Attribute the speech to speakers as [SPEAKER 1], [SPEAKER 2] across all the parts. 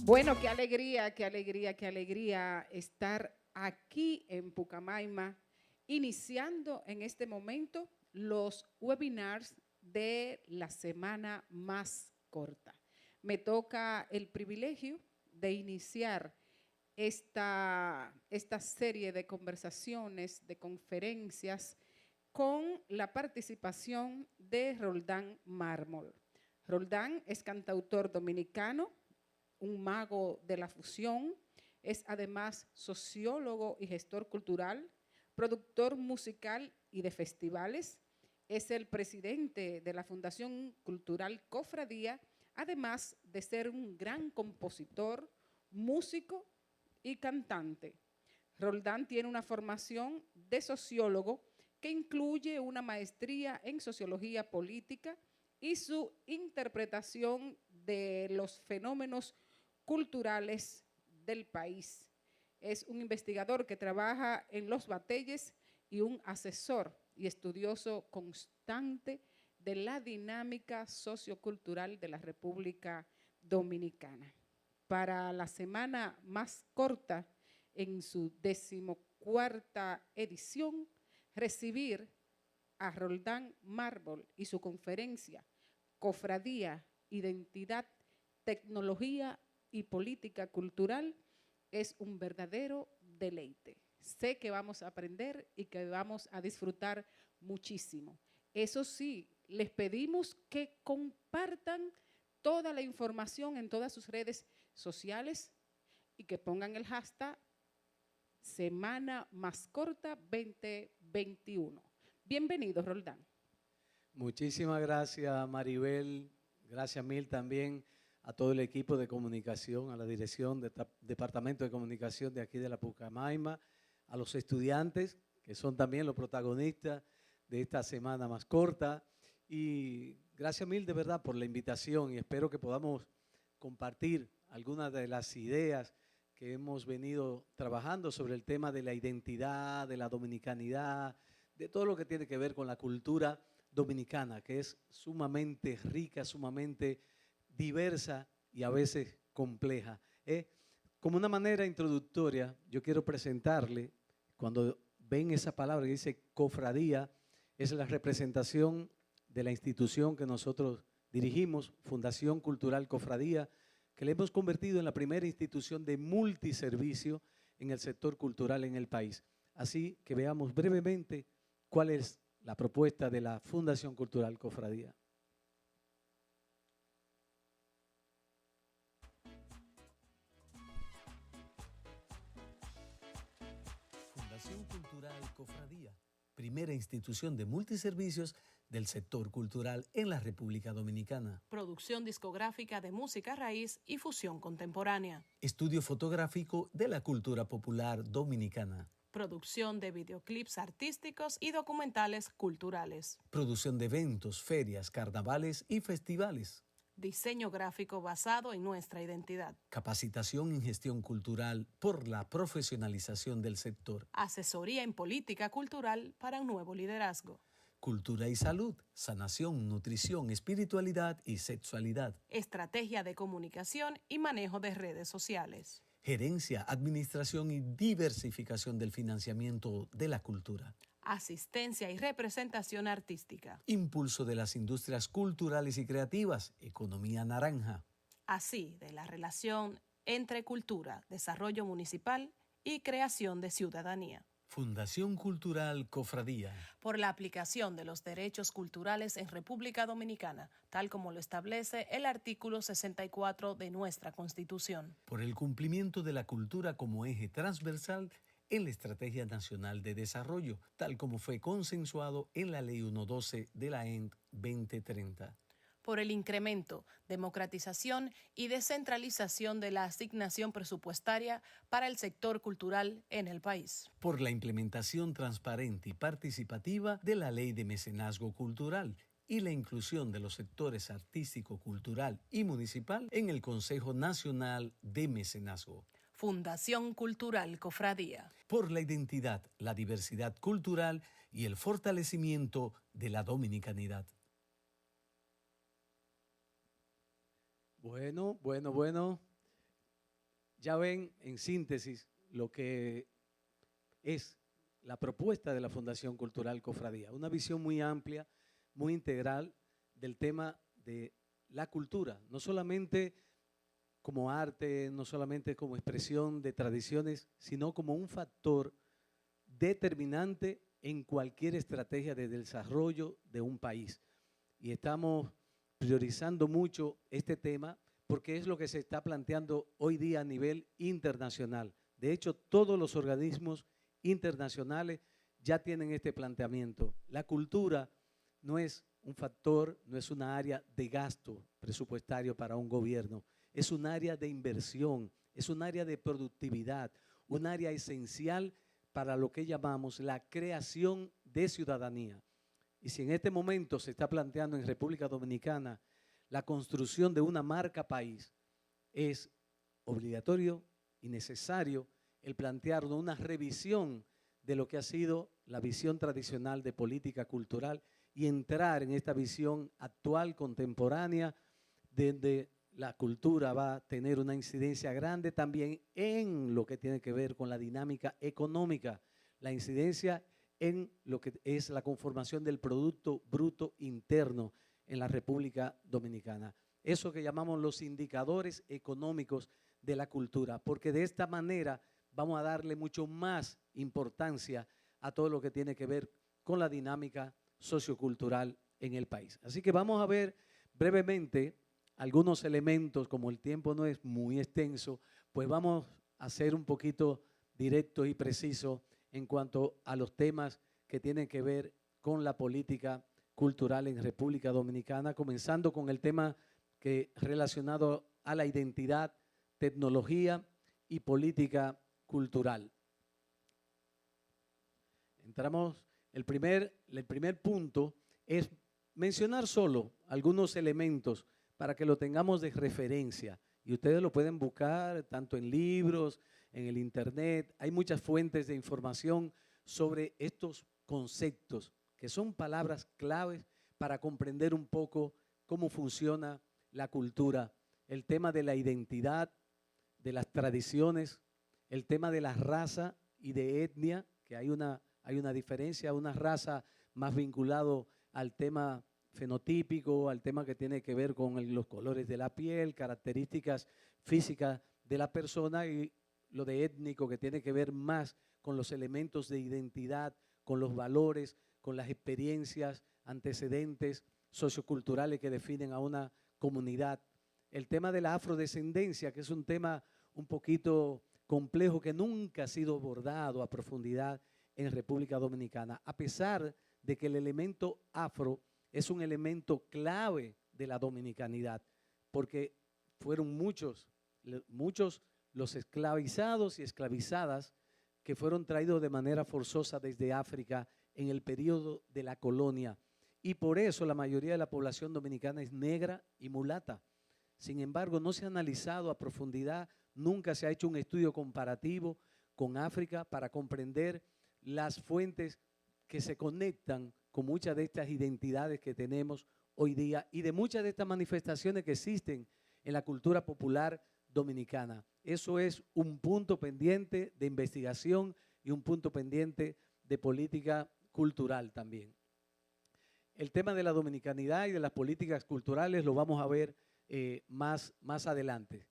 [SPEAKER 1] Bueno, qué alegría, qué alegría, qué alegría estar aquí en Pucamaima, iniciando en este momento los webinars de la semana más corta. Me toca el privilegio de iniciar esta serie de conversaciones, de conferencias, con la participación de Roldán Mármol. Roldán es cantautor dominicano, un mago de la fusión, es además sociólogo y gestor cultural, productor musical y de festivales, es el presidente de la Fundación Cultural Cofradía, además de ser un gran compositor, músico y cantante. Roldán tiene una formación de sociólogo que incluye una maestría en sociología política y su interpretación de los fenómenos culturales del país. Es un investigador que trabaja en los batalles y un asesor y estudioso constante de la dinámica sociocultural de la República Dominicana. Para la semana más corta, en su 14ª edición, recibir a Roldán Mármol y su conferencia Cofradía, Identidad, Tecnología y Política Cultural es un verdadero deleite. Sé que vamos a aprender y que vamos a disfrutar muchísimo. Eso sí, les pedimos que compartan toda la información en todas sus redes sociales y que pongan el hashtag Semana Más Corta 2021. Bienvenido, Roldán.
[SPEAKER 2] Muchísimas gracias, Maribel. Gracias mil también a todo el equipo de comunicación, a la dirección del Departamento de Comunicación de aquí de la Pucamaima, a los estudiantes, que son también los protagonistas de esta semana más corta. Y gracias mil de verdad por la invitación y espero que podamos compartir algunas de las ideas que hemos venido trabajando sobre el tema de la identidad, de la dominicanidad, de todo lo que tiene que ver con la cultura dominicana, que es sumamente rica, sumamente diversa y a veces compleja. Como una manera introductoria, yo quiero presentarle, cuando ven esa palabra que dice cofradía, es la representación de la institución que nosotros dirigimos, Fundación Cultural Cofradía, que le hemos convertido en la primera institución de multiservicio en el sector cultural en el país. Así que veamos brevemente cuál es la propuesta de la Fundación Cultural Cofradía.
[SPEAKER 3] Fundación Cultural Cofradía, primera institución de multiservicios del sector cultural en la República Dominicana.
[SPEAKER 4] Producción discográfica de música raíz y fusión contemporánea.
[SPEAKER 3] Estudio fotográfico de la cultura popular dominicana.
[SPEAKER 4] Producción de videoclips artísticos y documentales culturales.
[SPEAKER 3] Producción de eventos, ferias, carnavales y festivales.
[SPEAKER 4] Diseño gráfico basado en nuestra identidad.
[SPEAKER 3] Capacitación en gestión cultural por la profesionalización del sector.
[SPEAKER 4] Asesoría en política cultural para un nuevo liderazgo.
[SPEAKER 3] Cultura y salud, sanación, nutrición, espiritualidad y sexualidad.
[SPEAKER 4] Estrategia de comunicación y manejo de redes sociales.
[SPEAKER 3] Gerencia, administración y diversificación del financiamiento de la cultura.
[SPEAKER 4] Asistencia y representación artística.
[SPEAKER 3] Impulso de las industrias culturales y creativas, economía naranja.
[SPEAKER 4] Así de la relación entre cultura, desarrollo municipal y creación de ciudadanía.
[SPEAKER 3] Fundación Cultural Cofradía.
[SPEAKER 4] Por la aplicación de los derechos culturales en República Dominicana, tal como lo establece el artículo 64 de nuestra Constitución.
[SPEAKER 3] Por el cumplimiento de la cultura como eje transversal en la Estrategia Nacional de Desarrollo, tal como fue consensuado en la Ley 112 de la ENT 2030.
[SPEAKER 4] Por el incremento, democratización y descentralización de la asignación presupuestaria para el sector cultural en el país.
[SPEAKER 3] Por la implementación transparente y participativa de la Ley de Mecenazgo Cultural y la inclusión de los sectores artístico, cultural y municipal en el Consejo Nacional de Mecenazgo.
[SPEAKER 4] Fundación Cultural Cofradía.
[SPEAKER 3] Por la identidad, la diversidad cultural y el fortalecimiento de la dominicanidad.
[SPEAKER 2] Bueno. ya ven en síntesis lo que es la propuesta de la Fundación Cultural Cofradía, una visión muy amplia, muy integral del tema de la cultura, no solamente como arte, no solamente como expresión de tradiciones, sino como un factor determinante en cualquier estrategia de desarrollo de un país. Y estamos priorizando mucho este tema porque es lo que se está planteando hoy día a nivel internacional. De hecho, todos los organismos internacionales ya tienen este planteamiento. La cultura no es un factor, no es una área de gasto presupuestario para un gobierno, es un área de inversión, es un área de productividad, un área esencial para lo que llamamos la creación de ciudadanía. Y si en este momento se está planteando en República Dominicana la construcción de una marca país, es obligatorio y necesario el plantearnos una revisión de lo que ha sido la visión tradicional de política cultural y entrar en esta visión actual, contemporánea, donde la cultura va a tener una incidencia grande también en lo que tiene que ver con la dinámica económica, la incidencia en lo que es la conformación del Producto Bruto Interno en la República Dominicana. Eso que llamamos los indicadores económicos de la cultura, porque de esta manera vamos a darle mucho más importancia a todo lo que tiene que ver con la dinámica sociocultural en el país. Así que vamos a ver brevemente algunos elementos, como el tiempo no es muy extenso, pues vamos a ser un poquito directos y precisos en cuanto a los temas que tienen que ver con la política cultural en República Dominicana, comenzando con el tema relacionado a la identidad, tecnología y política cultural. Entramos, el primer punto es mencionar solo algunos elementos para que lo tengamos de referencia. Y ustedes lo pueden buscar tanto en libros, en el internet. Hay muchas fuentes de información sobre estos conceptos, que son palabras claves para comprender un poco cómo funciona la cultura. El tema de la identidad, de las tradiciones, el tema de la raza y de etnia, que hay una diferencia, una raza más vinculado al tema fenotípico, al tema que tiene que ver con los colores de la piel, características físicas de la persona, y lo de étnico que tiene que ver más con los elementos de identidad, con los valores, con las experiencias, antecedentes socioculturales que definen a una comunidad. El tema de la afrodescendencia, que es un tema un poquito complejo que nunca ha sido abordado a profundidad en República Dominicana, a pesar de que el elemento afro es un elemento clave de la dominicanidad, porque fueron muchos los esclavizados y esclavizadas que fueron traídos de manera forzosa desde África en el periodo de la colonia. Y por eso la mayoría de la población dominicana es negra y mulata. Sin embargo, no se ha analizado a profundidad, nunca se ha hecho un estudio comparativo con África para comprender las fuentes que se conectan con muchas de estas identidades que tenemos hoy día y de muchas de estas manifestaciones que existen en la cultura popular dominicana. Eso es un punto pendiente de investigación y un punto pendiente de política cultural también. El tema de la dominicanidad y de las políticas culturales lo vamos a ver más adelante.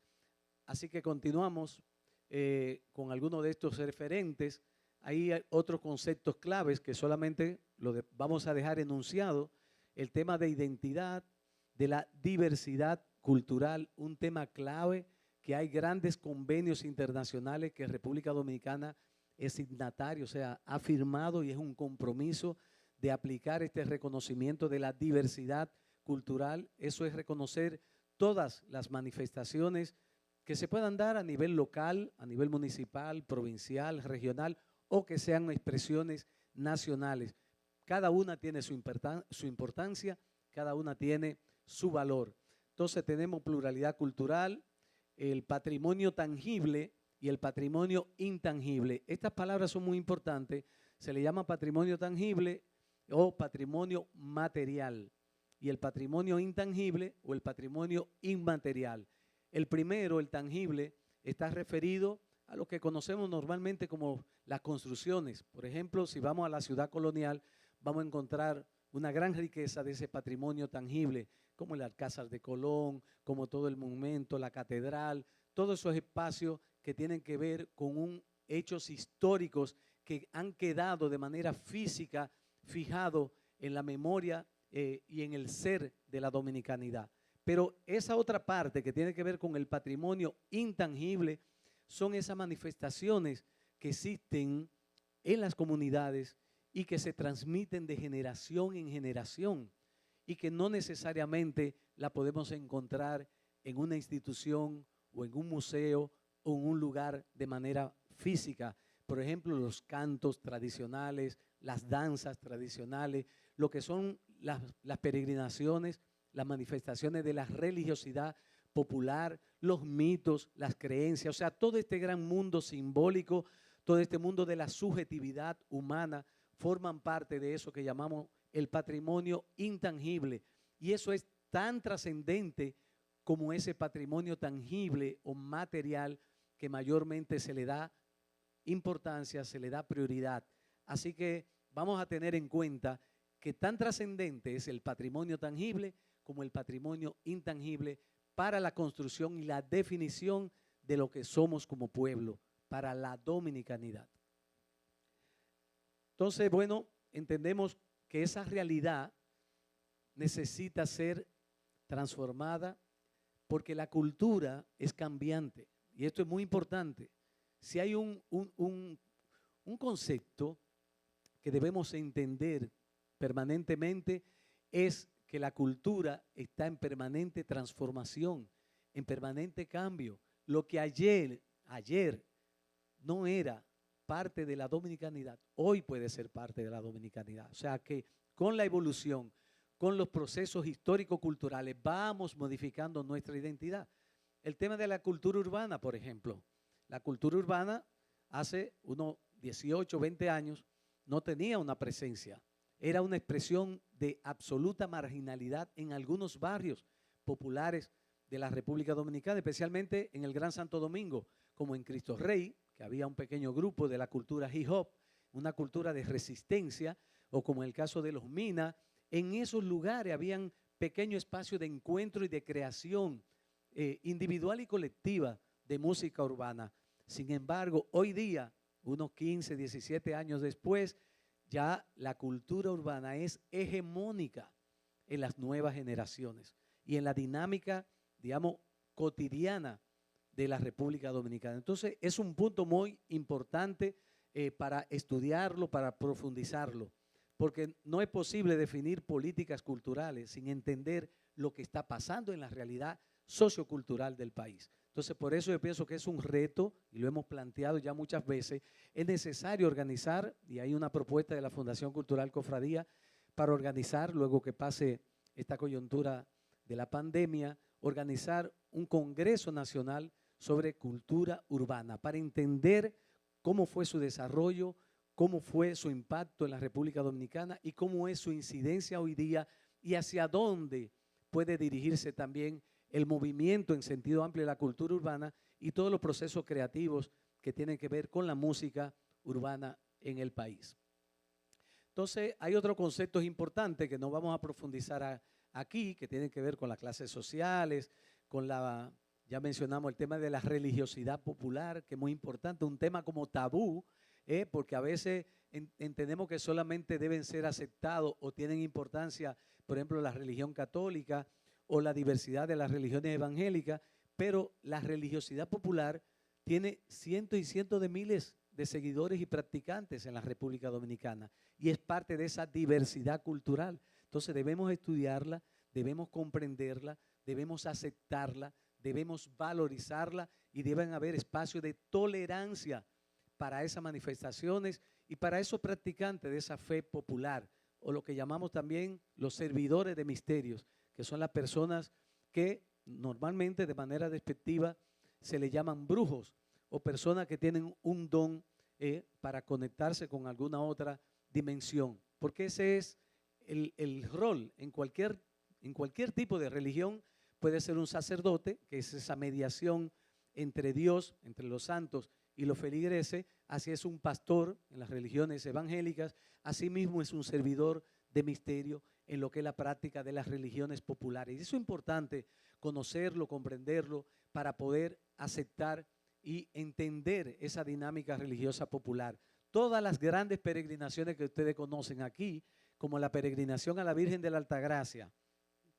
[SPEAKER 2] Así que continuamos con algunos de estos referentes. Hay otros conceptos claves que solamente vamos a dejar enunciado. El tema de identidad, de la diversidad cultural, un tema clave que hay grandes convenios internacionales que República Dominicana es signatario, o sea, ha firmado y es un compromiso de aplicar este reconocimiento de la diversidad cultural. Eso es reconocer todas las manifestaciones que se puedan dar a nivel local, a nivel municipal, provincial, regional, o que sean expresiones nacionales. Cada una tiene su importancia, cada una tiene su valor. Entonces tenemos pluralidad cultural, el patrimonio tangible y el patrimonio intangible. Estas palabras son muy importantes. Se le llama patrimonio tangible o patrimonio material y el patrimonio intangible o el patrimonio inmaterial. El primero, el tangible, está referido a lo que conocemos normalmente como las construcciones. Por ejemplo, si vamos a la ciudad colonial, vamos a encontrar una gran riqueza de ese patrimonio tangible, como el Alcázar de Colón, como todo el monumento, la catedral, todos esos espacios que tienen que ver con hechos históricos que han quedado de manera física fijados en la memoria y en el ser de la dominicanidad. Pero esa otra parte que tiene que ver con el patrimonio intangible son esas manifestaciones que existen en las comunidades y que se transmiten de generación en generación y que no necesariamente la podemos encontrar en una institución o en un museo o en un lugar de manera física. Por ejemplo, los cantos tradicionales, las danzas tradicionales, lo que son las peregrinaciones, las manifestaciones de la religiosidad popular, los mitos, las creencias, o sea, todo este gran mundo simbólico, todo este mundo de la subjetividad humana, forman parte de eso que llamamos el patrimonio intangible. Y eso es tan trascendente como ese patrimonio tangible o material que mayormente se le da importancia, se le da prioridad. Así que vamos a tener en cuenta que tan trascendente es el patrimonio tangible como el patrimonio intangible para la construcción y la definición de lo que somos como pueblo, para la dominicanidad. Entonces, bueno, entendemos que esa realidad necesita ser transformada porque la cultura es cambiante. Y esto es muy importante. Si hay un concepto que debemos entender permanentemente, es que la cultura está en permanente transformación, en permanente cambio. Lo que ayer no era parte de la dominicanidad, hoy puede ser parte de la dominicanidad. O sea que con la evolución, con los procesos histórico-culturales, vamos modificando nuestra identidad. El tema de la cultura urbana, por ejemplo. La cultura urbana hace unos 18, 20 años no tenía una presencia. Era una expresión de absoluta marginalidad en algunos barrios populares de la República Dominicana, especialmente en el Gran Santo Domingo, como en Cristo Rey, que había un pequeño grupo de la cultura hip hop, una cultura de resistencia, o como en el caso de los Minas. En esos lugares habían pequeños espacios de encuentro y de creación individual y colectiva de música urbana. Sin embargo, hoy día, unos 15, 17 años después, ya la cultura urbana es hegemónica en las nuevas generaciones y en la dinámica, digamos, cotidiana de la República Dominicana. Entonces, es un punto muy importante para estudiarlo, para profundizarlo, porque no es posible definir políticas culturales sin entender lo que está pasando en la realidad sociocultural del país. Entonces, por eso yo pienso que es un reto, y lo hemos planteado ya muchas veces, es necesario organizar, y hay una propuesta de la Fundación Cultural Cofradía para organizar, luego que pase esta coyuntura de la pandemia, organizar un Congreso Nacional sobre cultura urbana, para entender cómo fue su desarrollo, cómo fue su impacto en la República Dominicana y cómo es su incidencia hoy día y hacia dónde puede dirigirse también el movimiento en sentido amplio de la cultura urbana y todos los procesos creativos que tienen que ver con la música urbana en el país. Entonces, hay otros conceptos importantes que no vamos a profundizar aquí, que tienen que ver con las clases sociales, con ya mencionamos el tema de la religiosidad popular, que es muy importante, un tema como tabú, porque a veces entendemos que solamente deben ser aceptados o tienen importancia, por ejemplo, la religión católica o la diversidad de las religiones evangélicas, pero la religiosidad popular tiene cientos y cientos de miles de seguidores y practicantes en la República Dominicana y es parte de esa diversidad cultural. Entonces debemos estudiarla, debemos comprenderla, debemos aceptarla, debemos valorizarla y deben haber espacios de tolerancia para esas manifestaciones y para esos practicantes de esa fe popular, o lo que llamamos también los servidores de misterios, que son las personas que normalmente de manera despectiva se le llaman brujos o personas que tienen un don para conectarse con alguna otra dimensión, porque ese es el rol en cualquier tipo de religión. Puede ser un sacerdote, que es esa mediación entre Dios, entre los santos y los feligreses, así es un pastor en las religiones evangélicas, asimismo es un servidor de misterio en lo que es la práctica de las religiones populares. Y eso es importante conocerlo, comprenderlo, para poder aceptar y entender esa dinámica religiosa popular. Todas las grandes peregrinaciones que ustedes conocen aquí, como la peregrinación a la Virgen de la Altagracia,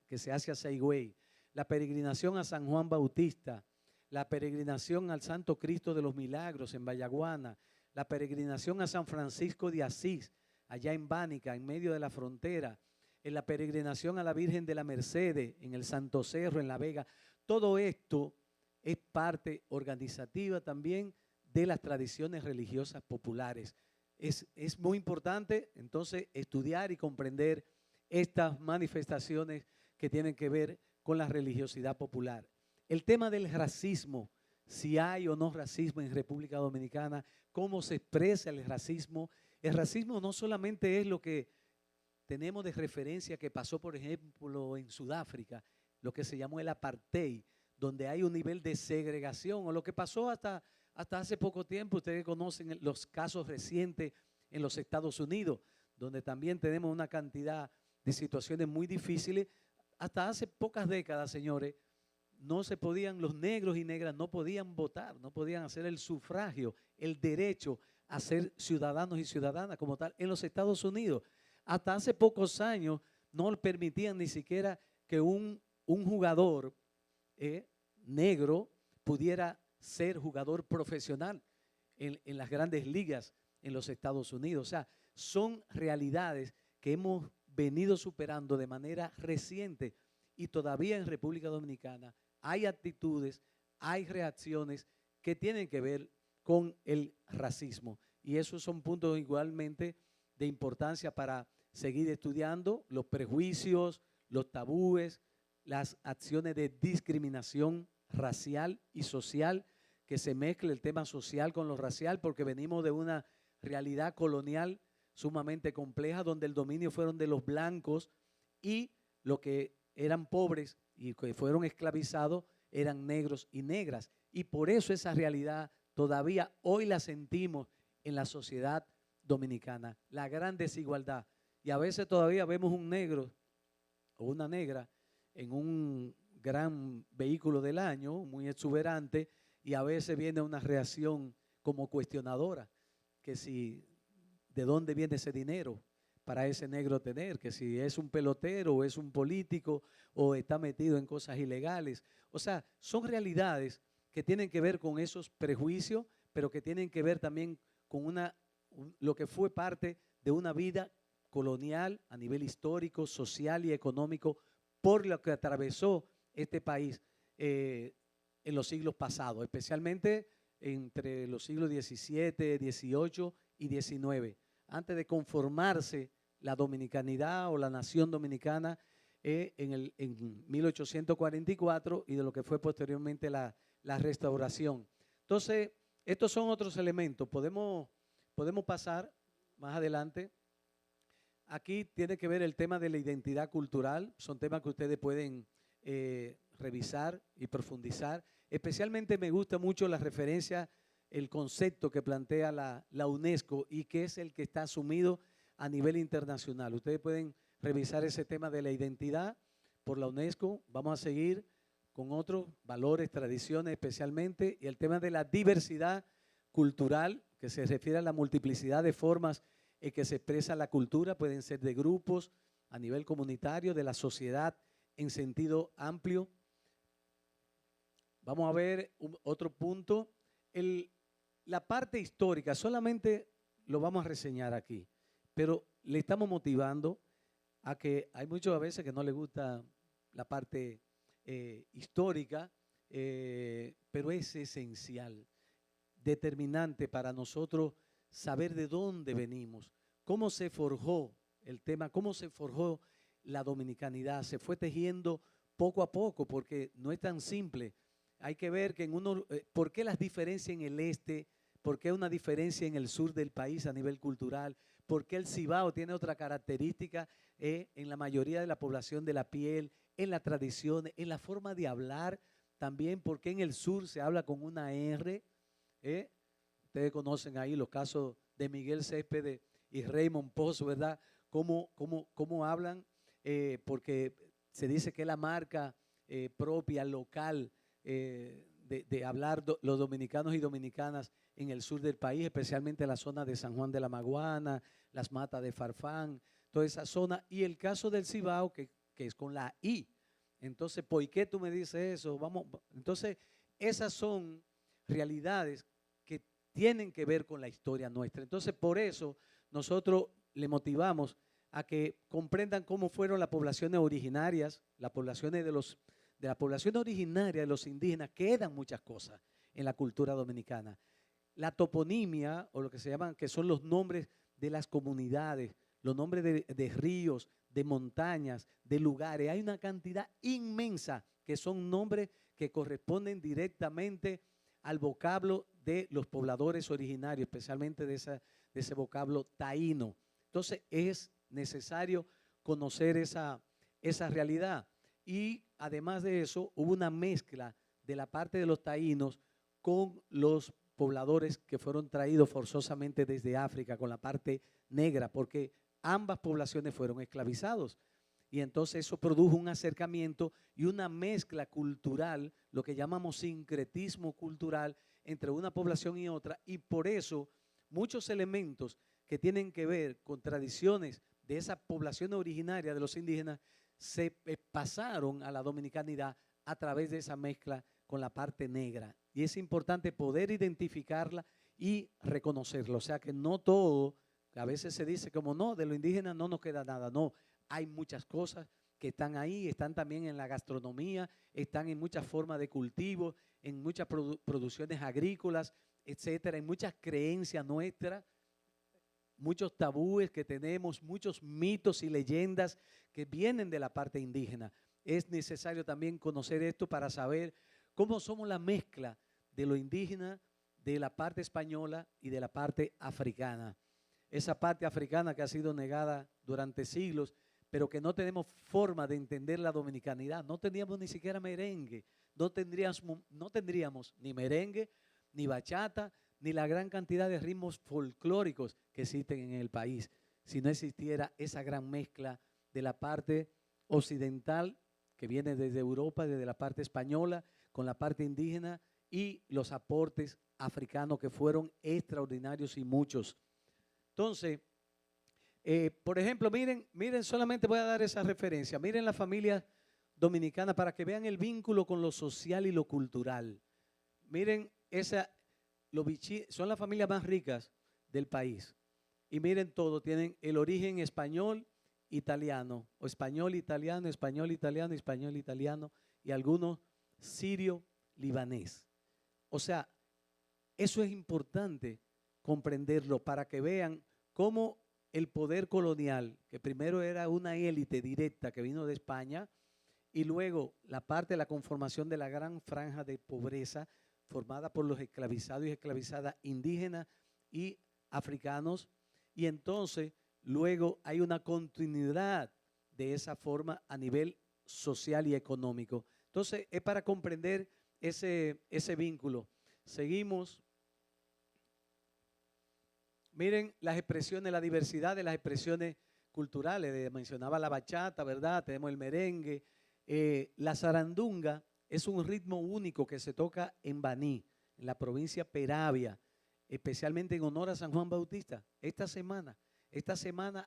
[SPEAKER 2] que se hace a Saigüey, la peregrinación a San Juan Bautista, la peregrinación al Santo Cristo de los Milagros en Vallaguana, la peregrinación a San Francisco de Asís, allá en Bánica, en medio de la frontera, en la peregrinación a la Virgen de la Mercedes, en el Santo Cerro, en La Vega. Todo esto es parte organizativa también de las tradiciones religiosas populares. Es muy importante entonces estudiar y comprender estas manifestaciones que tienen que ver con la religiosidad popular. El tema del racismo, si hay o no racismo en República Dominicana, cómo se expresa el racismo. El racismo no solamente es lo que tenemos de referencia que pasó, por ejemplo, en Sudáfrica, lo que se llamó el apartheid, donde hay un nivel de segregación, o lo que pasó hasta hace poco tiempo. Ustedes conocen los casos recientes en los Estados Unidos, donde también tenemos una cantidad de situaciones muy difíciles. Hasta hace pocas décadas, señores, los negros y negras no podían votar, no podían hacer el sufragio, el derecho a ser ciudadanos y ciudadanas como tal en los Estados Unidos. Hasta hace pocos años no permitían ni siquiera que un jugador negro pudiera ser jugador profesional en las grandes ligas en los Estados Unidos. O sea, son realidades que hemos venido superando de manera reciente, y todavía en República Dominicana hay actitudes, hay reacciones que tienen que ver con el racismo. Y esos son puntos igualmente de importancia para seguir estudiando los prejuicios, los tabúes, las acciones de discriminación racial y social, que se mezcle el tema social con lo racial, porque venimos de una realidad colonial sumamente compleja, donde el dominio fueron de los blancos y los que eran pobres y que fueron esclavizados eran negros y negras. Y por eso esa realidad todavía hoy la sentimos en la sociedad dominicana, la gran desigualdad. Y a veces todavía vemos un negro o una negra en un gran vehículo del año, muy exuberante, y a veces viene una reacción como cuestionadora, que si de dónde viene ese dinero para ese negro tener, que si es un pelotero o es un político o está metido en cosas ilegales. O sea, son realidades que tienen que ver con esos prejuicios, pero que tienen que ver también con lo que fue parte de una vida colonial a nivel histórico, social y económico, por lo que atravesó este país en los siglos pasados, especialmente entre los siglos XVII, XVIII y XIX, antes de conformarse la dominicanidad o la nación dominicana en 1844, y de lo que fue posteriormente la restauración. Entonces, estos son otros elementos. Podemos pasar más adelante. Aquí tiene que ver el tema de la identidad cultural. Son temas que ustedes pueden revisar y profundizar. Especialmente me gusta mucho la referencia, el concepto que plantea la UNESCO, y que es el que está asumido a nivel internacional. Ustedes pueden revisar ese tema de la identidad por la UNESCO. Vamos a seguir con otros valores, tradiciones especialmente, y el tema de la diversidad cultural, que se refiere a la multiplicidad de formas en que se expresa la cultura. Pueden ser de grupos, a nivel comunitario, de la sociedad en sentido amplio. Vamos a ver otro punto. La parte histórica solamente lo vamos a reseñar aquí, pero le estamos motivando a que hay muchos a veces que no les gusta la parte histórica, pero es esencial, determinante para nosotros saber de dónde venimos, cómo se forjó el tema, cómo se forjó la dominicanidad. Se fue tejiendo poco a poco, porque no es tan simple. Hay que ver que ¿por qué las diferencias en el este? ¿Por qué una diferencia en el sur del país a nivel cultural? ¿Por qué el Cibao tiene otra característica en la mayoría de la población de la piel, en la tradición, en la forma de hablar también por qué en el sur se habla con una R. Ustedes conocen ahí los casos de Miguel Céspedes y Raymond Pozo, ¿verdad? Cómo hablan, porque se dice que es la marca propia, local, de hablar los dominicanos y dominicanas en el sur del país, especialmente en la zona de San Juan de la Maguana, las Matas de Farfán, toda esa zona. Y el caso del Cibao, que es con la I. Entonces, ¿por qué tú me dices eso? Entonces, esas son realidades que tienen que ver con la historia nuestra. Entonces, por eso nosotros le motivamos a que comprendan cómo fueron las poblaciones originarias, las poblaciones de la población originaria de los indígenas. Quedan muchas cosas en la cultura dominicana. La toponimia, o lo que se llaman, que son los nombres de las comunidades, los nombres de ríos, de montañas, de lugares. Hay una cantidad inmensa que son nombres que corresponden directamente al vocablo de los pobladores originarios, especialmente de ese vocablo taíno. Entonces es necesario conocer esa realidad. Y además de eso, hubo una mezcla de la parte de los taínos con los pobladores que fueron traídos forzosamente desde África, con la parte negra, porque ambas poblaciones fueron esclavizados. Y entonces eso produjo un acercamiento y una mezcla cultural, lo que llamamos sincretismo cultural entre una población y otra. Y por eso muchos elementos que tienen que ver con tradiciones de esa población originaria de los indígenas se pasaron a la dominicanidad a través de esa mezcla con la parte negra. Y es importante poder identificarla y reconocerla. O sea que no todo, a veces se dice como no, de lo indígena no nos queda nada. No, hay muchas cosas que están ahí, están también en la gastronomía, están en muchas formas de cultivo, en muchas producciones agrícolas, etcétera, en muchas creencias nuestras, muchos tabúes que tenemos, muchos mitos y leyendas que vienen de la parte indígena. Es necesario también conocer esto para saber cómo somos la mezcla de lo indígena, de la parte española y de la parte africana. Esa parte africana que ha sido negada durante siglos, pero que no tenemos forma de entender la dominicanidad. No teníamos ni siquiera merengue, no tendríamos ni merengue, ni bachata, ni la gran cantidad de ritmos folclóricos que existen en el país, si no existiera esa gran mezcla de la parte occidental, que viene desde Europa, desde la parte española, con la parte indígena y los aportes africanos que fueron extraordinarios y muchos. Entonces, por ejemplo, miren, solamente voy a dar esa referencia. Miren la familia dominicana para que vean el vínculo con lo social y lo cultural. Miren, son las familias más ricas del país. Y miren todo, tienen el origen español, italiano, o español, italiano, español, italiano, español, italiano, y algunos sirio, libanés. O sea, eso es importante comprenderlo para que vean cómo el poder colonial, que primero era una élite directa que vino de España, y luego la parte de la conformación de la gran franja de pobreza formada por los esclavizados y esclavizadas indígenas y africanos, y entonces luego hay una continuidad de esa forma a nivel social y económico. Entonces es para comprender ese vínculo. Seguimos. Miren las expresiones, la diversidad de las expresiones culturales. Mencionaba la bachata, ¿verdad? Tenemos el merengue. La zarandunga es un ritmo único que se toca en Baní, en la provincia Peravia, especialmente en honor a San Juan Bautista. Esta semana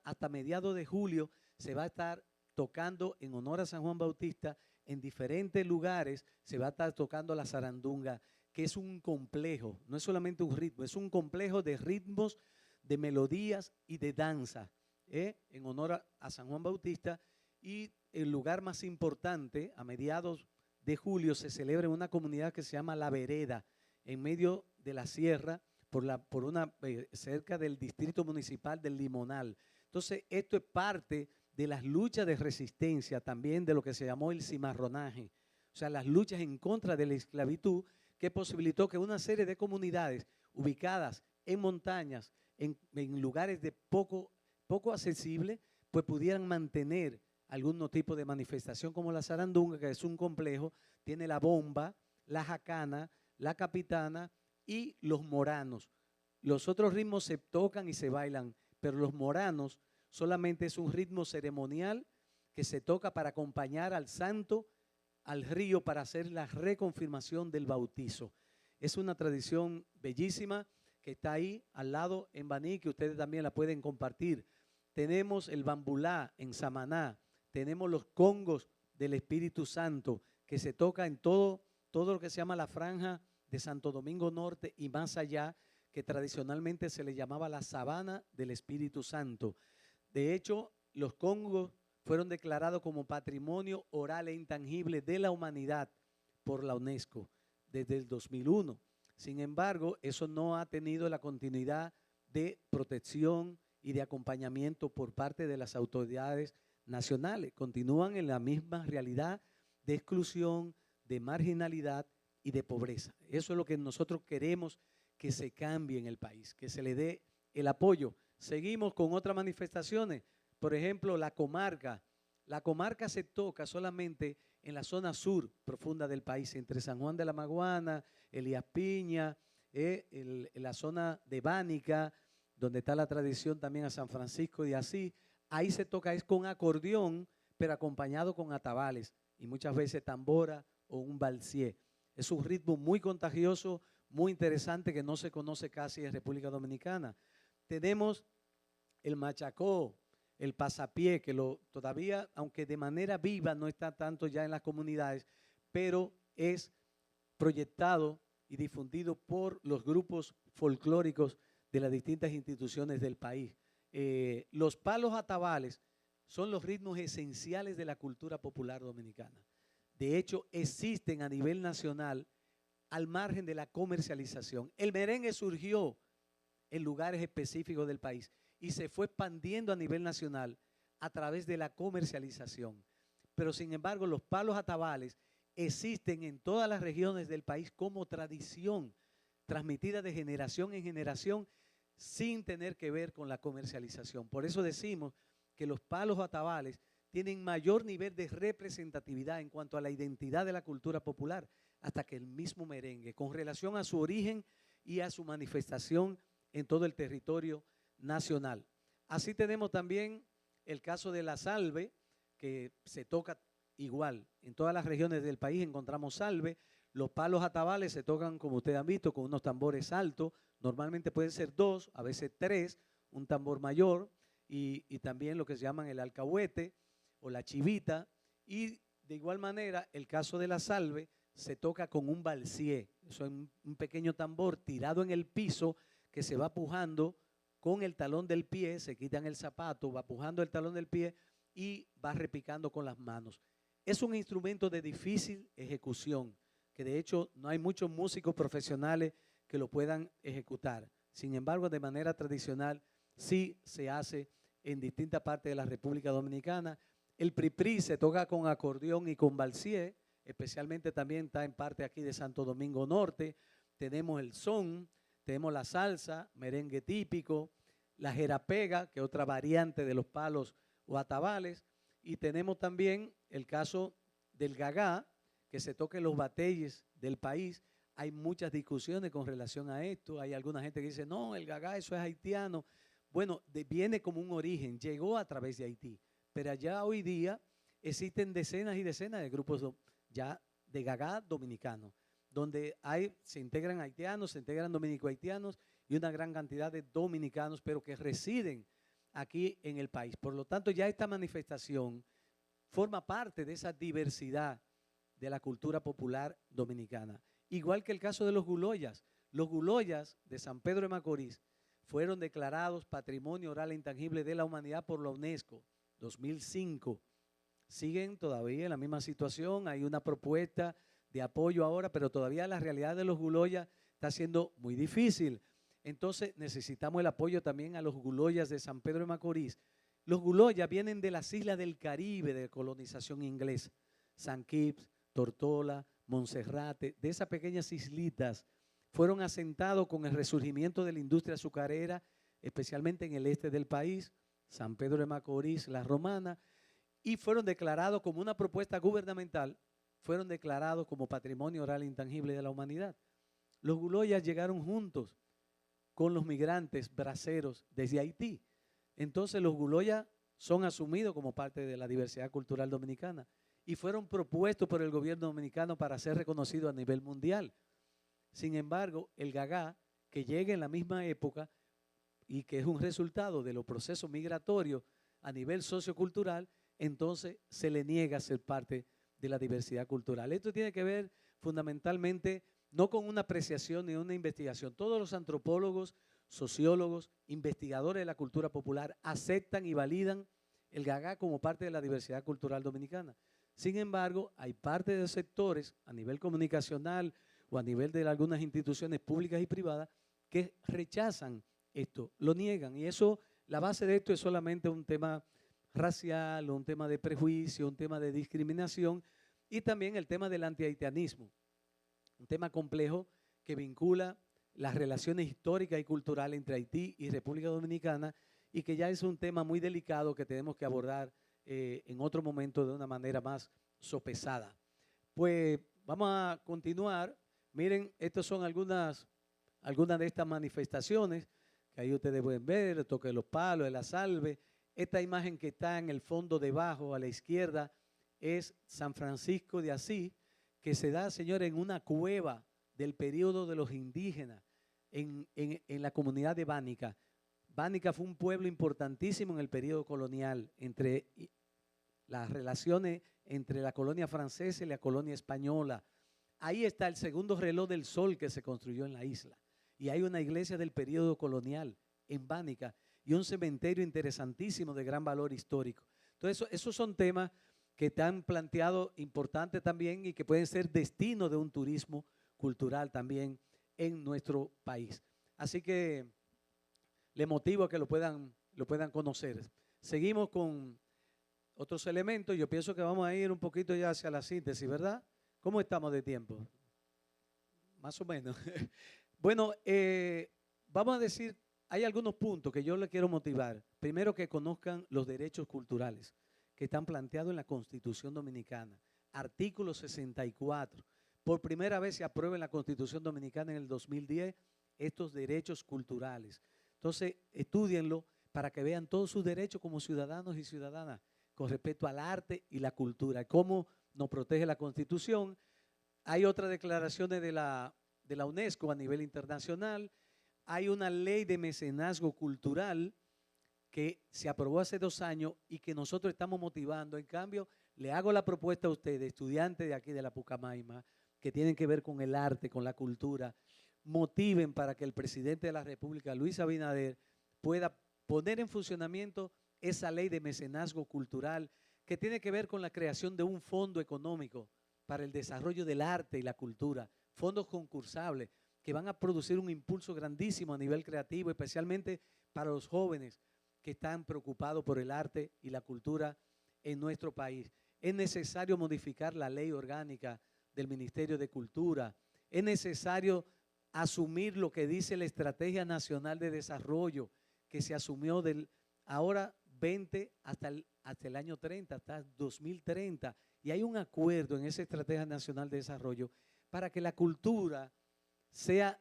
[SPEAKER 2] hasta mediados de julio se va a estar tocando en honor a San Juan Bautista en diferentes lugares. Se va a estar tocando la zarandunga, que es un complejo, no es solamente un ritmo, es un complejo de ritmos, de melodías y de danza, en honor a San Juan Bautista. Y el lugar más importante, a mediados de julio, se celebra en una comunidad que se llama La Vereda, en medio de la sierra, cerca del distrito municipal del Limonal. Entonces, esto es parte de las luchas de resistencia también de lo que se llamó el cimarronaje, o sea, las luchas en contra de la esclavitud, que posibilitó que una serie de comunidades ubicadas en montañas, en lugares de poco accesibles, pues pudieran mantener algún tipo de manifestación como la zarandunga, que es un complejo, tiene la bomba, la jacana, la capitana y los moranos. Los otros ritmos se tocan y se bailan, pero los moranos solamente es un ritmo ceremonial que se toca para acompañar al santo al río para hacer la reconfirmación del bautizo. Es una tradición bellísima que está ahí al lado en Baní, que ustedes también la pueden compartir. Tenemos el bambulá en Samaná, tenemos los congos del Espíritu Santo, que se toca en todo lo que se llama la franja de Santo Domingo Norte y más allá, que tradicionalmente se le llamaba la sabana del Espíritu Santo. De hecho, los congos fueron declarados como patrimonio oral e intangible de la humanidad por la UNESCO desde el 2001. Sin embargo, eso no ha tenido la continuidad de protección y de acompañamiento por parte de las autoridades nacionales. Continúan en la misma realidad de exclusión, de marginalidad y de pobreza. Eso es lo que nosotros queremos que se cambie en el país, que se le dé el apoyo. Seguimos con otras manifestaciones. Por ejemplo, la comarca. La comarca se toca solamente en la zona sur profunda del país, entre San Juan de la Maguana, Elías Piña, la zona de Bánica, donde está la tradición también a San Francisco y así. Ahí se toca es con acordeón, pero acompañado con atabales y muchas veces tambora o un balsié. Es un ritmo muy contagioso, muy interesante que no se conoce casi en República Dominicana. Tenemos el machacó, el pasapié, que todavía, aunque de manera viva, no está tanto ya en las comunidades, pero es proyectado y difundido por los grupos folclóricos de las distintas instituciones del país. Los palos atabales son los ritmos esenciales de la cultura popular dominicana. De hecho, existen a nivel nacional al margen de la comercialización. El merengue surgió en lugares específicos del país y se fue expandiendo a nivel nacional a través de la comercialización. Pero sin embargo, los palos atabales existen en todas las regiones del país como tradición transmitida de generación en generación sin tener que ver con la comercialización. Por eso decimos que los palos atabales tienen mayor nivel de representatividad en cuanto a la identidad de la cultura popular, hasta que el mismo merengue, con relación a su origen y a su manifestación en todo el territorio nacional. Así tenemos también el caso de la salve, que se toca igual. En todas las regiones del país encontramos salve. Los palos atabales se tocan, como ustedes han visto, con unos tambores altos. Normalmente pueden ser 2, a veces 3, un tambor mayor y también lo que se llaman el alcahuete o la chivita. Y de igual manera, el caso de la salve se toca con un balsié. Eso es un pequeño tambor tirado en el piso que se va pujando con el talón del pie, se quitan el zapato, va pujando el talón del pie y va repicando con las manos. Es un instrumento de difícil ejecución, que de hecho no hay muchos músicos profesionales que lo puedan ejecutar. Sin embargo, de manera tradicional sí se hace en distintas partes de la República Dominicana. El priprí se toca con acordeón y con balsié, especialmente también está en parte aquí de Santo Domingo Norte. Tenemos el son, tenemos la salsa, merengue típico, la jerapega, que es otra variante de los palos o atabales, y tenemos también el caso del gagá, que se toca en los bateyes del país. Hay muchas discusiones con relación a esto. Hay alguna gente que dice, no, el gagá eso es haitiano. Bueno, viene como un origen, llegó a través de Haití, pero allá hoy día existen decenas y decenas de grupos ya de gagá dominicanos, donde se integran haitianos, se integran dominico-haitianos y una gran cantidad de dominicanos, pero que residen aquí en el país. Por lo tanto, ya esta manifestación forma parte de esa diversidad de la cultura popular dominicana. Igual que el caso de los guloyas. Los guloyas de San Pedro de Macorís fueron declarados Patrimonio Oral e Intangible de la Humanidad por la UNESCO, 2005. Siguen todavía en la misma situación, hay una propuesta de apoyo ahora, pero todavía la realidad de los guloyas está siendo muy difícil. Entonces necesitamos el apoyo también a los guloyas de San Pedro de Macorís. Los guloyas vienen de las islas del Caribe de colonización inglesa, San Kitts, Tortola, Monserrate, de esas pequeñas islitas, fueron asentados con el resurgimiento de la industria azucarera, especialmente en el este del país, San Pedro de Macorís, La Romana, y fueron declarados como una propuesta gubernamental, fueron declarados como patrimonio oral intangible de la humanidad. Los Guloyas llegaron juntos con los migrantes braceros desde Haití. Entonces los Guloyas son asumidos como parte de la diversidad cultural dominicana y fueron propuestos por el gobierno dominicano para ser reconocidos a nivel mundial. Sin embargo, el Gagá, que llega en la misma época y que es un resultado de los procesos migratorios a nivel sociocultural, entonces se le niega ser parte de la diversidad cultural. Esto tiene que ver fundamentalmente no con una apreciación ni una investigación. Todos los antropólogos, sociólogos, investigadores de la cultura popular aceptan y validan el Gagá como parte de la diversidad cultural dominicana. Sin embargo, hay parte de sectores a nivel comunicacional o a nivel de algunas instituciones públicas y privadas que rechazan esto, lo niegan. Y eso, la base de esto es solamente un tema racial, un tema de prejuicio, un tema de discriminación y también el tema del antihaitianismo, un tema complejo que vincula las relaciones históricas y culturales entre Haití y República Dominicana y que ya es un tema muy delicado que tenemos que abordar en otro momento de una manera más sopesada. Pues vamos a continuar. Miren, estas son algunas de estas manifestaciones que ahí ustedes pueden ver, el toque de los palos, la salve. Esta imagen que está en el fondo debajo a la izquierda es San Francisco de Asís, que se da, señores, en una cueva del periodo de los indígenas en la comunidad de Bánica. Bánica fue un pueblo importantísimo en el periodo colonial, entre las relaciones entre la colonia francesa y la colonia española. Ahí está el segundo reloj del sol que se construyó en la isla. Y hay una iglesia del periodo colonial en Bánica y un cementerio interesantísimo de gran valor histórico. Entonces, esos son temas que están planteados importantes también y que pueden ser destino de un turismo cultural también en nuestro país. Así que les motivo a que lo puedan conocer. Seguimos con otros elementos. Yo pienso que vamos a ir un poquito ya hacia la síntesis, ¿verdad? ¿Cómo estamos de tiempo? Más o menos. Bueno, vamos a decir, hay algunos puntos que yo les quiero motivar. Primero, que conozcan los derechos culturales que están planteados en la Constitución Dominicana. Artículo 64. Por primera vez se aprueba en la Constitución Dominicana en el 2010 estos derechos culturales. Entonces, estúdienlo para que vean todos sus derechos como ciudadanos y ciudadanas con respecto al arte y la cultura, cómo nos protege la Constitución. Hay otras declaraciones de la UNESCO a nivel internacional. Hay una ley de mecenazgo cultural que se aprobó hace 2 años y que nosotros estamos motivando. En cambio, le hago la propuesta a ustedes, estudiantes de aquí de la Pucamaima, que tienen que ver con el arte, con la cultura, motiven para que el presidente de la República, Luis Abinader, pueda poner en funcionamiento esa ley de mecenazgo cultural que tiene que ver con la creación de un fondo económico para el desarrollo del arte y la cultura, fondos concursables que van a producir un impulso grandísimo a nivel creativo, especialmente para los jóvenes que están preocupados por el arte y la cultura en nuestro país. Es necesario modificar la ley orgánica del Ministerio de Cultura, es necesario asumir lo que dice la Estrategia Nacional de Desarrollo, que se asumió del ahora 20 hasta el año 30, hasta 2030, y hay un acuerdo en esa Estrategia Nacional de Desarrollo para que la cultura sea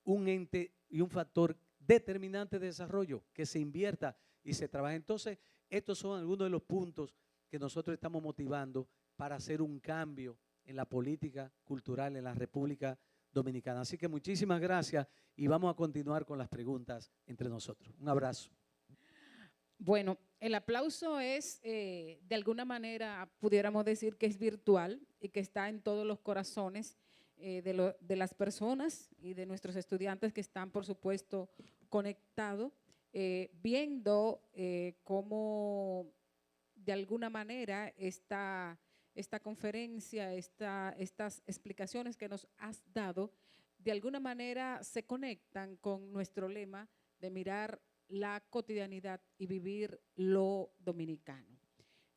[SPEAKER 2] un ente y un factor determinante de desarrollo, que se invierta y se trabaje. Entonces, estos son algunos de los puntos que nosotros estamos motivando para hacer un cambio en la política cultural en la República Dominicana. Así que muchísimas gracias y vamos a continuar con las preguntas entre nosotros. Un abrazo.
[SPEAKER 1] Bueno, el aplauso es, de alguna manera, pudiéramos decir que es virtual y que está en todos los corazones de las personas y de nuestros estudiantes que están, por supuesto, conectados, viendo cómo, de alguna manera, esta conferencia, estas explicaciones que nos has dado, de alguna manera se conectan con nuestro lema de mirar la cotidianidad y vivir lo dominicano.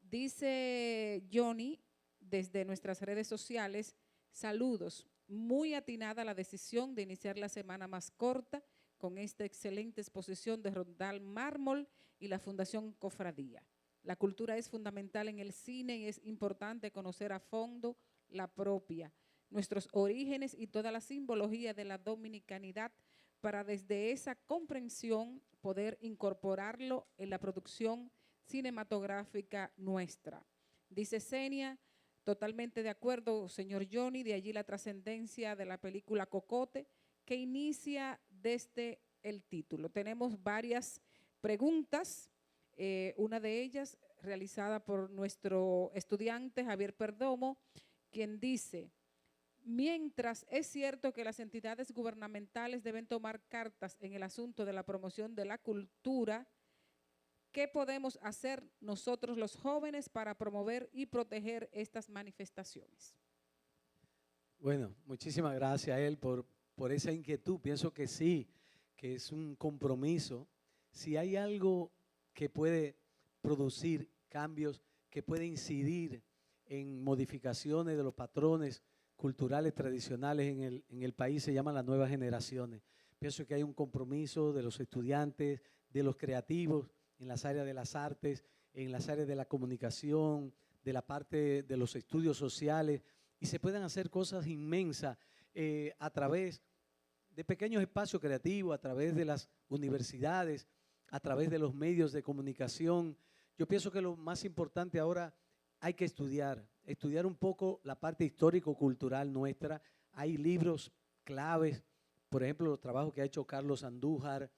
[SPEAKER 1] Dice Johnny desde nuestras redes sociales, saludos, muy atinada la decisión de iniciar la semana más corta con esta excelente exposición de Roldán Mármol y la Fundación Cofradía. La cultura es fundamental en el cine y es importante conocer a fondo la propia, nuestros orígenes y toda la simbología de la dominicanidad para desde esa comprensión poder incorporarlo en la producción cinematográfica nuestra. Dice Senia, totalmente de acuerdo, señor Johnny, de allí la trascendencia de la película Cocote, que inicia desde el título. Tenemos varias preguntas, una de ellas realizada por nuestro estudiante Javier Perdomo, quien dice: mientras es cierto que las entidades gubernamentales deben tomar cartas en el asunto de la promoción de la cultura, ¿qué podemos hacer nosotros los jóvenes para promover y proteger estas manifestaciones?
[SPEAKER 2] Bueno, muchísimas gracias a él por esa inquietud. Pienso que sí, que es un compromiso. Si hay algo que puede producir cambios, que puede incidir en modificaciones de los patrones culturales tradicionales en el país, se llaman las nuevas generaciones. Pienso que hay un compromiso de los estudiantes, de los creativos, en las áreas de las artes, en las áreas de la comunicación, de la parte de los estudios sociales, y se pueden hacer cosas inmensas a través de pequeños espacios creativos, a través de las universidades, a través de los medios de comunicación. Yo pienso que lo más importante ahora hay que estudiar un poco la parte histórico-cultural nuestra. Hay libros claves, por ejemplo, los trabajos que ha hecho Carlos Andújar,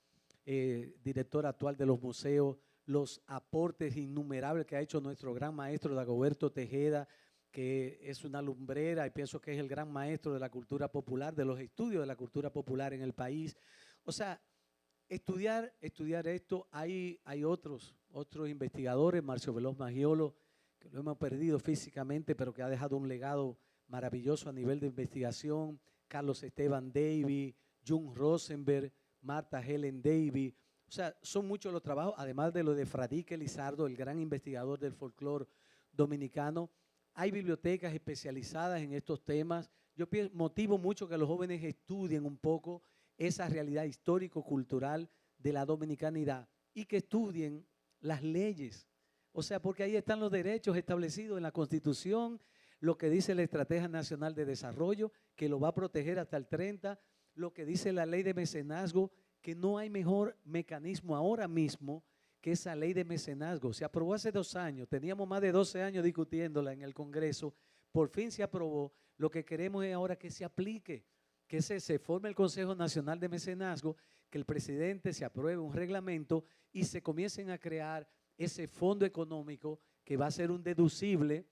[SPEAKER 2] director actual de los museos, los aportes innumerables que ha hecho nuestro gran maestro Dagoberto Tejeda, que es una lumbrera y pienso que es el gran maestro de la cultura popular, de los estudios de la cultura popular en el país. O sea, estudiar esto. Hay otros investigadores, Marcio Veloz Maggiolo, que lo hemos perdido físicamente, pero que ha dejado un legado maravilloso a nivel de investigación, Carlos Esteban Davy, Jung Rosenberg, Marta Helen Davy. O sea, son muchos los trabajos, además de lo de Fradique Lizardo, el gran investigador del folclore dominicano. Hay bibliotecas especializadas en estos temas. Yo motivo mucho que los jóvenes estudien un poco esa realidad histórico-cultural de la dominicanidad y que estudien las leyes. O sea, porque ahí están los derechos establecidos en la Constitución, lo que dice la Estrategia Nacional de Desarrollo, que lo va a proteger hasta el 30, lo que dice la ley de mecenazgo, que no hay mejor mecanismo ahora mismo que esa ley de mecenazgo. Se aprobó hace 2 años, teníamos más de 12 años discutiéndola en el Congreso, por fin se aprobó. Lo que queremos es ahora que se aplique, que se forme el Consejo Nacional de Mecenazgo, que el presidente se apruebe un reglamento y se comiencen a crear ese fondo económico que va a ser un deducible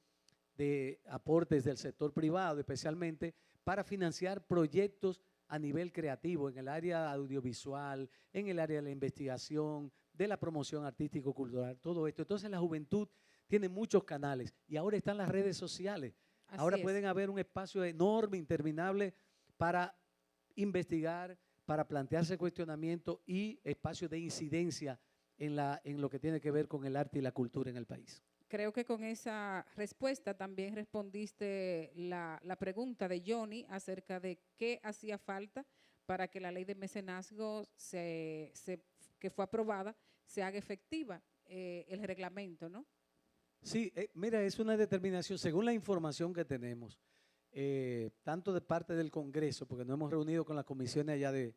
[SPEAKER 2] de aportes del sector privado, especialmente para financiar proyectos a nivel creativo en el área audiovisual, en el área de la investigación, de la promoción artístico-cultural, todo esto. Entonces la juventud tiene muchos canales y ahora están las redes sociales. Ahora pueden haber un espacio enorme, interminable para investigar, para plantearse cuestionamientos y espacios de incidencia en lo que tiene que ver con el arte y la cultura en el país.
[SPEAKER 1] Creo que con esa respuesta también respondiste la pregunta de Johnny acerca de qué hacía falta para que la ley de mecenazgo que fue aprobada se haga efectiva, el reglamento, ¿no?
[SPEAKER 2] Sí, mira, es una determinación, según la información que tenemos, tanto de parte del Congreso, porque nos hemos reunido con las comisiones allá de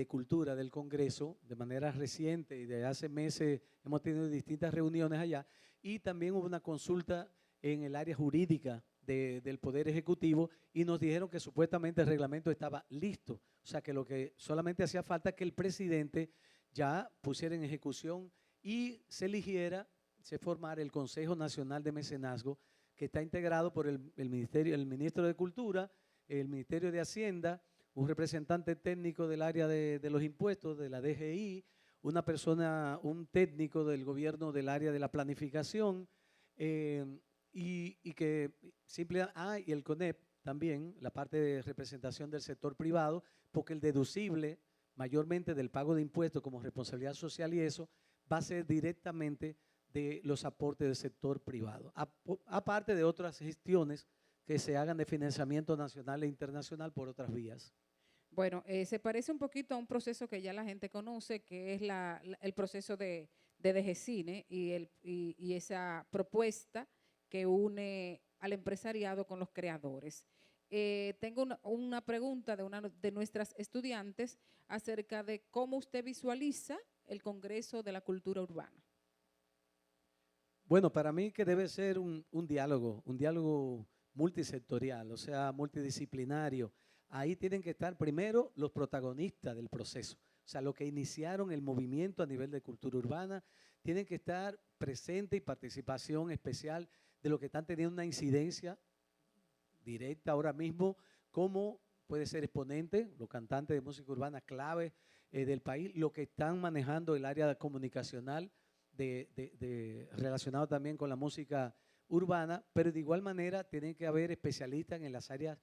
[SPEAKER 2] Cultura del Congreso de manera reciente y de hace meses hemos tenido distintas reuniones allá y también hubo una consulta en el área jurídica del Poder Ejecutivo y nos dijeron que supuestamente el reglamento estaba listo, o sea que lo que solamente hacía falta es que el presidente ya pusiera en ejecución y se formara el Consejo Nacional de Mecenazgo, que está integrado por el Ministro de Cultura, el Ministerio de Hacienda, un representante técnico del área de los impuestos, de la DGI, un técnico del gobierno del área de la planificación, y el CONEP también, la parte de representación del sector privado, porque el deducible mayormente del pago de impuestos como responsabilidad social y eso, va a ser directamente de los aportes del sector privado, aparte de otras gestiones que se hagan de financiamiento nacional e internacional por otras vías.
[SPEAKER 1] Bueno, se parece un poquito a un proceso que ya la gente conoce, que es el proceso de de DGCINE y esa propuesta que une al empresariado con los creadores. Tengo una pregunta de una de nuestras estudiantes acerca de cómo usted visualiza el Congreso de la Cultura Urbana.
[SPEAKER 2] Bueno, para mí que debe ser un diálogo multisectorial, o sea, multidisciplinario. Ahí tienen que estar primero los protagonistas del proceso, o sea, los que iniciaron el movimiento a nivel de cultura urbana, tienen que estar presentes y participación especial de los que están teniendo una incidencia directa ahora mismo, como puede ser exponente, los cantantes de música urbana clave del país, los que están manejando el área comunicacional relacionado también con la música urbana, pero de igual manera tienen que haber especialistas en las áreas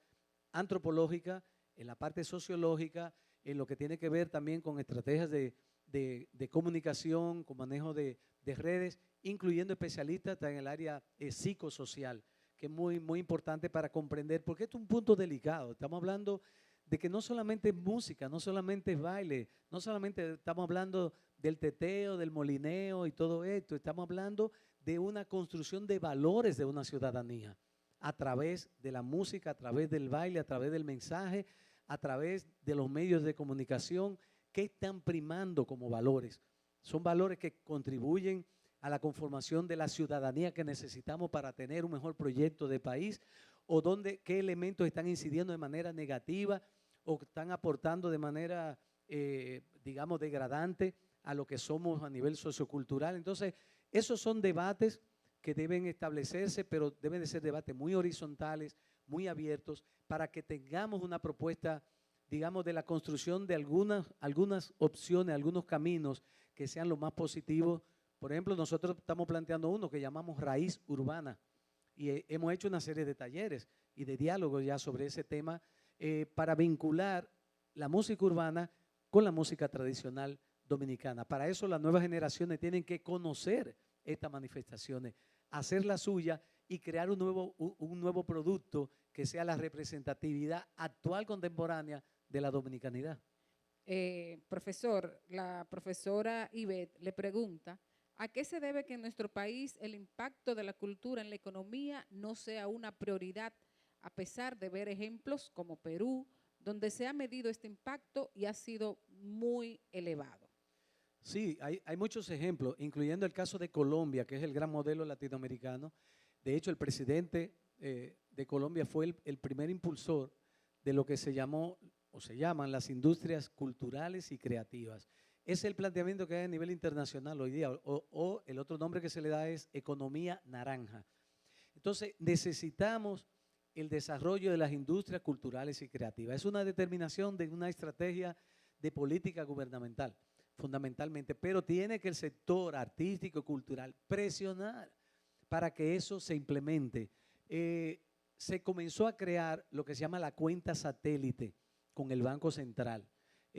[SPEAKER 2] antropológicas, en la parte sociológica, en lo que tiene que ver también con estrategias de comunicación, con manejo de redes, incluyendo especialistas en el área psicosocial, que es muy, muy importante para comprender, porque esto es un punto delicado. Estamos hablando de que no solamente es música, no solamente es baile, no solamente estamos hablando del teteo, del molineo y todo esto, estamos hablando de una construcción de valores de una ciudadanía a través de la música, a través del baile, a través del mensaje, a través de los medios de comunicación que están primando como valores. Son valores que contribuyen a la conformación de la ciudadanía que necesitamos para tener un mejor proyecto de país, o qué elementos están incidiendo de manera negativa o están aportando de manera, digamos, degradante a lo que somos a nivel sociocultural. Entonces, esos son debates que deben establecerse, pero deben de ser debates muy horizontales, muy abiertos, para que tengamos una propuesta, digamos, de la construcción de algunas opciones, algunos caminos que sean lo más positivos. Por ejemplo, nosotros estamos planteando uno que llamamos raíz urbana y hemos hecho una serie de talleres y de diálogos ya sobre ese tema para vincular la música urbana con la música tradicional dominicana. Para eso las nuevas generaciones tienen que conocer estas manifestaciones, hacer la suya y crear un nuevo producto que sea la representatividad actual contemporánea de la dominicanidad.
[SPEAKER 1] Profesor, la profesora Ivette le pregunta, ¿a qué se debe que en nuestro país el impacto de la cultura en la economía no sea una prioridad, a pesar de ver ejemplos como Perú, donde se ha medido este impacto y ha sido muy elevado?
[SPEAKER 2] Sí, hay muchos ejemplos, incluyendo el caso de Colombia, que es el gran modelo latinoamericano. De hecho, el presidente de Colombia fue el primer impulsor de lo que se llamó o se llaman las industrias culturales y creativas. Es el planteamiento que hay a nivel internacional hoy día, o el otro nombre que se le da es economía naranja. Entonces, necesitamos el desarrollo de las industrias culturales y creativas. Es una determinación de una estrategia de política gubernamental, fundamentalmente, pero tiene que el sector artístico y cultural presionar para que eso se implemente. Se comenzó a crear lo que se llama la cuenta satélite con el Banco Central.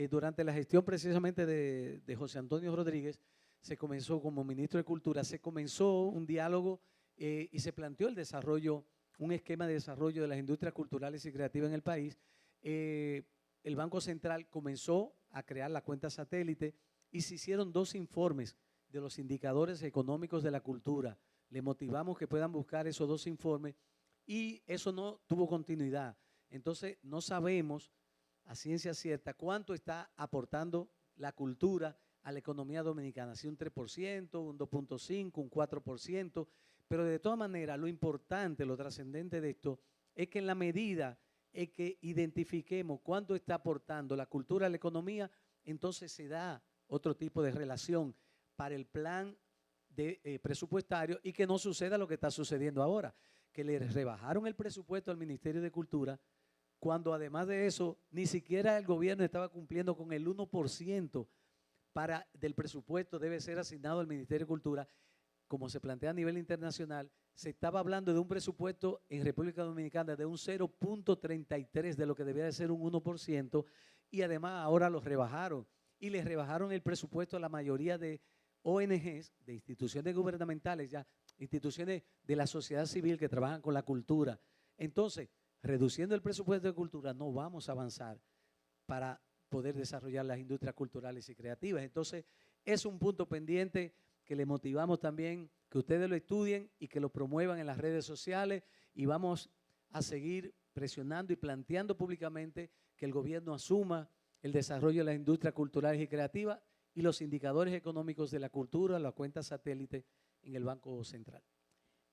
[SPEAKER 2] Durante la gestión precisamente de José Antonio Rodríguez, se comenzó como ministro de Cultura, se comenzó un diálogo y se planteó el desarrollo, un esquema de desarrollo de las industrias culturales y creativas en el país. El Banco Central comenzó a crear la cuenta satélite y se hicieron 2 informes de los indicadores económicos de la cultura. Le motivamos que puedan buscar esos 2 informes y eso no tuvo continuidad. Entonces, no sabemos a ciencia cierta cuánto está aportando la cultura a la economía dominicana, si un 3%, un 2.5%, un 4%, pero de todas maneras lo importante, lo trascendente de esto es que en la medida en que identifiquemos cuánto está aportando la cultura a la economía, entonces se da otro tipo de relación para el plan presupuestario y que no suceda lo que está sucediendo ahora, que le rebajaron el presupuesto al Ministerio de Cultura cuando además de eso ni siquiera el gobierno estaba cumpliendo con el 1% del presupuesto debe ser asignado al Ministerio de Cultura. Como se plantea a nivel internacional, se estaba hablando de un presupuesto en República Dominicana de un 0.33 de lo que debía de ser un 1% y además ahora los rebajaron y les rebajaron el presupuesto a la mayoría de ONGs, de instituciones gubernamentales, ya instituciones de la sociedad civil que trabajan con la cultura. Entonces, reduciendo el presupuesto de cultura no vamos a avanzar para poder desarrollar las industrias culturales y creativas. Entonces, es un punto pendiente que le motivamos también que ustedes lo estudien y que lo promuevan en las redes sociales, y vamos a seguir presionando y planteando públicamente que el gobierno asuma el desarrollo de las industrias culturales y creativas y los indicadores económicos de la cultura, la cuenta satélite en el Banco Central.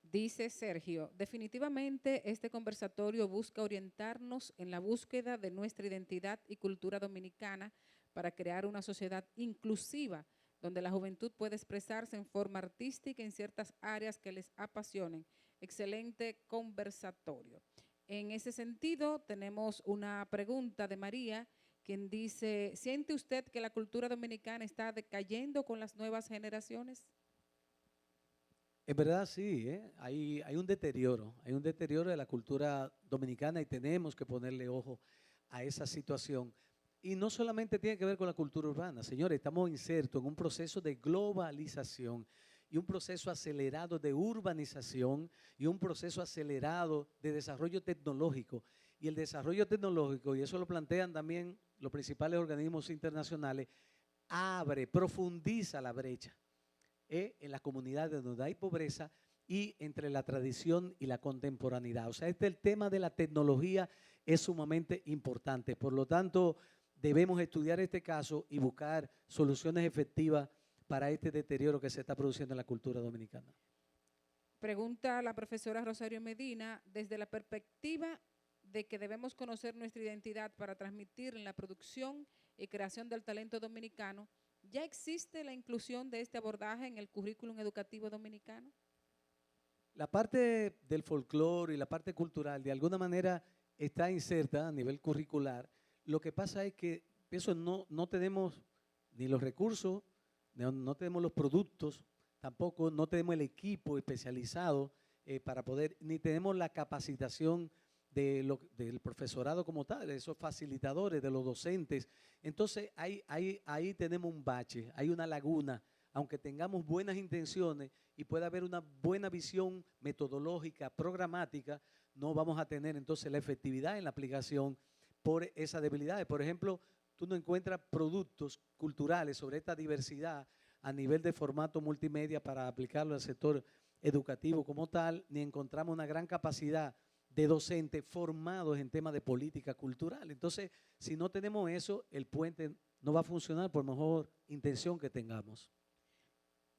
[SPEAKER 1] Dice Sergio, definitivamente este conversatorio busca orientarnos en la búsqueda de nuestra identidad y cultura dominicana para crear una sociedad inclusiva donde la juventud puede expresarse en forma artística en ciertas áreas que les apasionen. Excelente conversatorio. En ese sentido, tenemos una pregunta de María, quien dice, ¿siente usted que la cultura dominicana está decayendo con las nuevas generaciones?
[SPEAKER 2] En verdad sí, hay un deterioro de la cultura dominicana y tenemos que ponerle ojo a esa situación. Y no solamente tiene que ver con la cultura urbana, señores, estamos insertos en un proceso de globalización y un proceso acelerado de urbanización y un proceso acelerado de desarrollo tecnológico. Y el desarrollo tecnológico, y eso lo plantean también los principales organismos internacionales, profundiza la brecha en las comunidades donde hay pobreza y entre la tradición y la contemporaneidad. O sea, el tema de la tecnología es sumamente importante. Por lo tanto, debemos estudiar este caso y buscar soluciones efectivas para este deterioro que se está produciendo en la cultura dominicana.
[SPEAKER 1] Pregunta la profesora Rosario Medina, desde la perspectiva de que debemos conocer nuestra identidad para transmitir en la producción y creación del talento dominicano, ¿ya existe la inclusión de este abordaje en el currículum educativo dominicano?
[SPEAKER 2] La parte del folclore y la parte cultural de alguna manera está inserta a nivel curricular. Lo que pasa es que eso no tenemos ni los recursos, no tenemos los productos, tampoco no tenemos el equipo especializado para poder, ni tenemos la capacitación del profesorado como tal, de esos facilitadores, de los docentes. Entonces ahí tenemos un bache, hay una laguna, aunque tengamos buenas intenciones y pueda haber una buena visión metodológica, programática, no vamos a tener entonces la efectividad en la aplicación por esas debilidades. Por ejemplo, tú no encuentras productos culturales sobre esta diversidad a nivel de formato multimedia para aplicarlo al sector educativo como tal, ni encontramos una gran capacidad de docentes formados en temas de política cultural. Entonces, si no tenemos eso, el puente no va a funcionar por mejor intención que tengamos.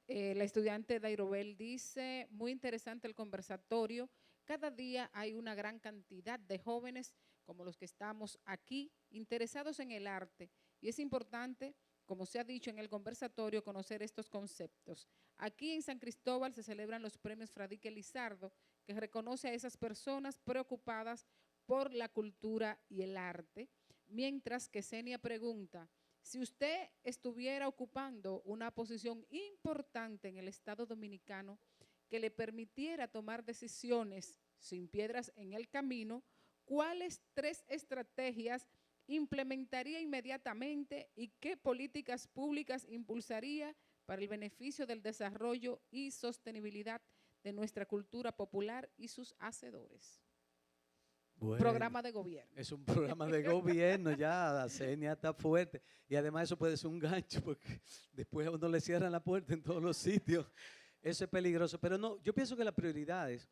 [SPEAKER 1] La estudiante Dairobel dice, muy interesante el conversatorio. Cada día hay una gran cantidad de jóvenes como los que estamos aquí, interesados en el arte. Y es importante, como se ha dicho en el conversatorio, conocer estos conceptos. Aquí en San Cristóbal se celebran los premios Fradique Lizardo, que reconoce a esas personas preocupadas por la cultura y el arte. Mientras que Senia pregunta, si usted estuviera ocupando una posición importante en el Estado Dominicano que le permitiera tomar decisiones sin piedras en el camino, ¿cuáles 3 estrategias implementaría inmediatamente y qué políticas públicas impulsaría para el beneficio del desarrollo y sostenibilidad de nuestra cultura popular y sus hacedores? Bueno, programa de gobierno.
[SPEAKER 2] Es un programa de gobierno, ya la Senia está fuerte. Y además eso puede ser un gancho, porque después a uno le cierran la puerta en todos los sitios. Eso es peligroso. Pero no, yo pienso que las prioridades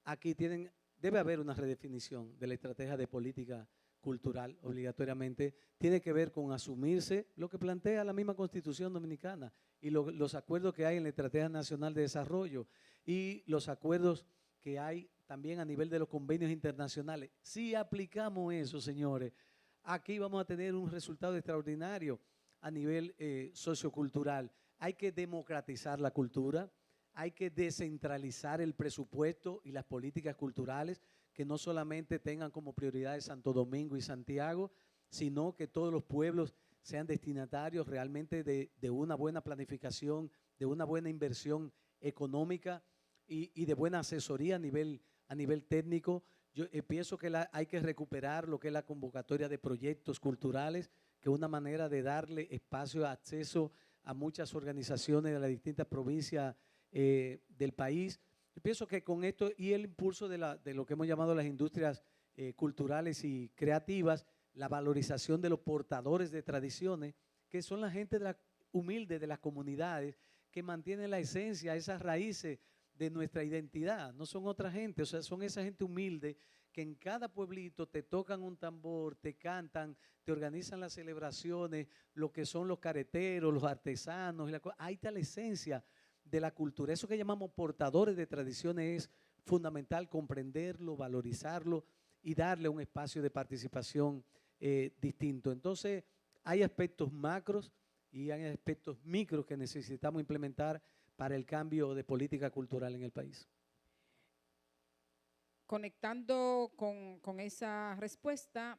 [SPEAKER 2] aquí debe haber una redefinición de la estrategia de política cultural obligatoriamente. Tiene que ver con asumirse lo que plantea la misma Constitución Dominicana y los acuerdos que hay en la Estrategia Nacional de Desarrollo y los acuerdos que hay también a nivel de los convenios internacionales. Si aplicamos eso, señores, aquí vamos a tener un resultado extraordinario a nivel sociocultural. Hay que democratizar la cultura, hay que descentralizar el presupuesto y las políticas culturales, que no solamente tengan como prioridades Santo Domingo y Santiago, sino que todos los pueblos sean destinatarios realmente de una buena planificación, de una buena inversión económica y de buena asesoría a nivel técnico. Yo pienso que hay que recuperar lo que es la convocatoria de proyectos culturales, que es una manera de darle espacio, acceso a muchas organizaciones de las distintas provincias del país. Yo pienso que con esto y el impulso de lo que hemos llamado las industrias culturales y creativas, la valorización de los portadores de tradiciones, que son la gente humilde de las comunidades, que mantienen la esencia, esas raíces de nuestra identidad. No son otra gente, o sea, son esa gente humilde que en cada pueblito te tocan un tambor, te cantan, te organizan las celebraciones, lo que son los careteros, los artesanos. Ahí está la esencia de la cultura. Eso que llamamos portadores de tradiciones es fundamental comprenderlo, valorizarlo y darle un espacio de participación distinto. Entonces, hay aspectos macros y hay aspectos micros que necesitamos implementar para el cambio de política cultural en el país.
[SPEAKER 1] Conectando con esa respuesta,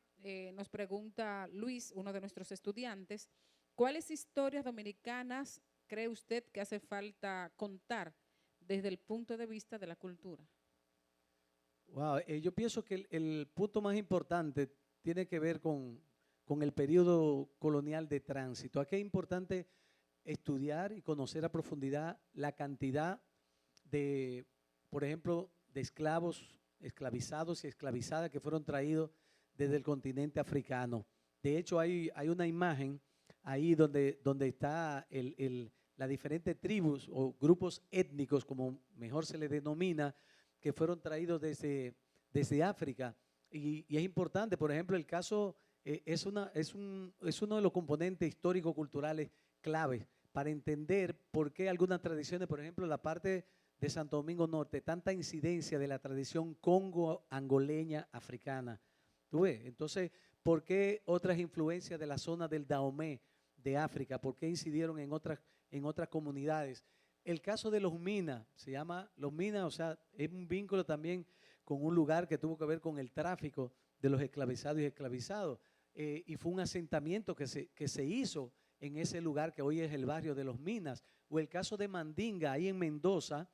[SPEAKER 1] nos pregunta Luis, uno de nuestros estudiantes, ¿cuáles historias dominicanas cree usted que hace falta contar desde el punto de vista de la cultura?
[SPEAKER 2] Wow, yo pienso que el punto más importante tiene que ver con el periodo colonial de tránsito. Aquí es importante estudiar y conocer a profundidad la cantidad de, por ejemplo, de esclavos, esclavizados y esclavizadas que fueron traídos desde el continente africano. De hecho, hay una imagen ahí donde está las diferentes tribus o grupos étnicos, como mejor se les denomina, que fueron traídos desde África. Y es importante, por ejemplo, el caso es uno de los componentes históricos-culturales claves para entender por qué algunas tradiciones, por ejemplo, la parte de Santo Domingo Norte, tanta incidencia de la tradición congo-angoleña africana. ¿Tú ves? Entonces, ¿por qué otras influencias de la zona del Dahomey de África? ¿Por qué incidieron en otras comunidades? El caso de los Minas, se llama los Minas, o sea, es un vínculo también con un lugar que tuvo que ver con el tráfico de los esclavizados y esclavizados. Y fue un asentamiento que se hizo en ese lugar que hoy es el barrio de los Minas. O el caso de Mandinga, ahí en Mendoza,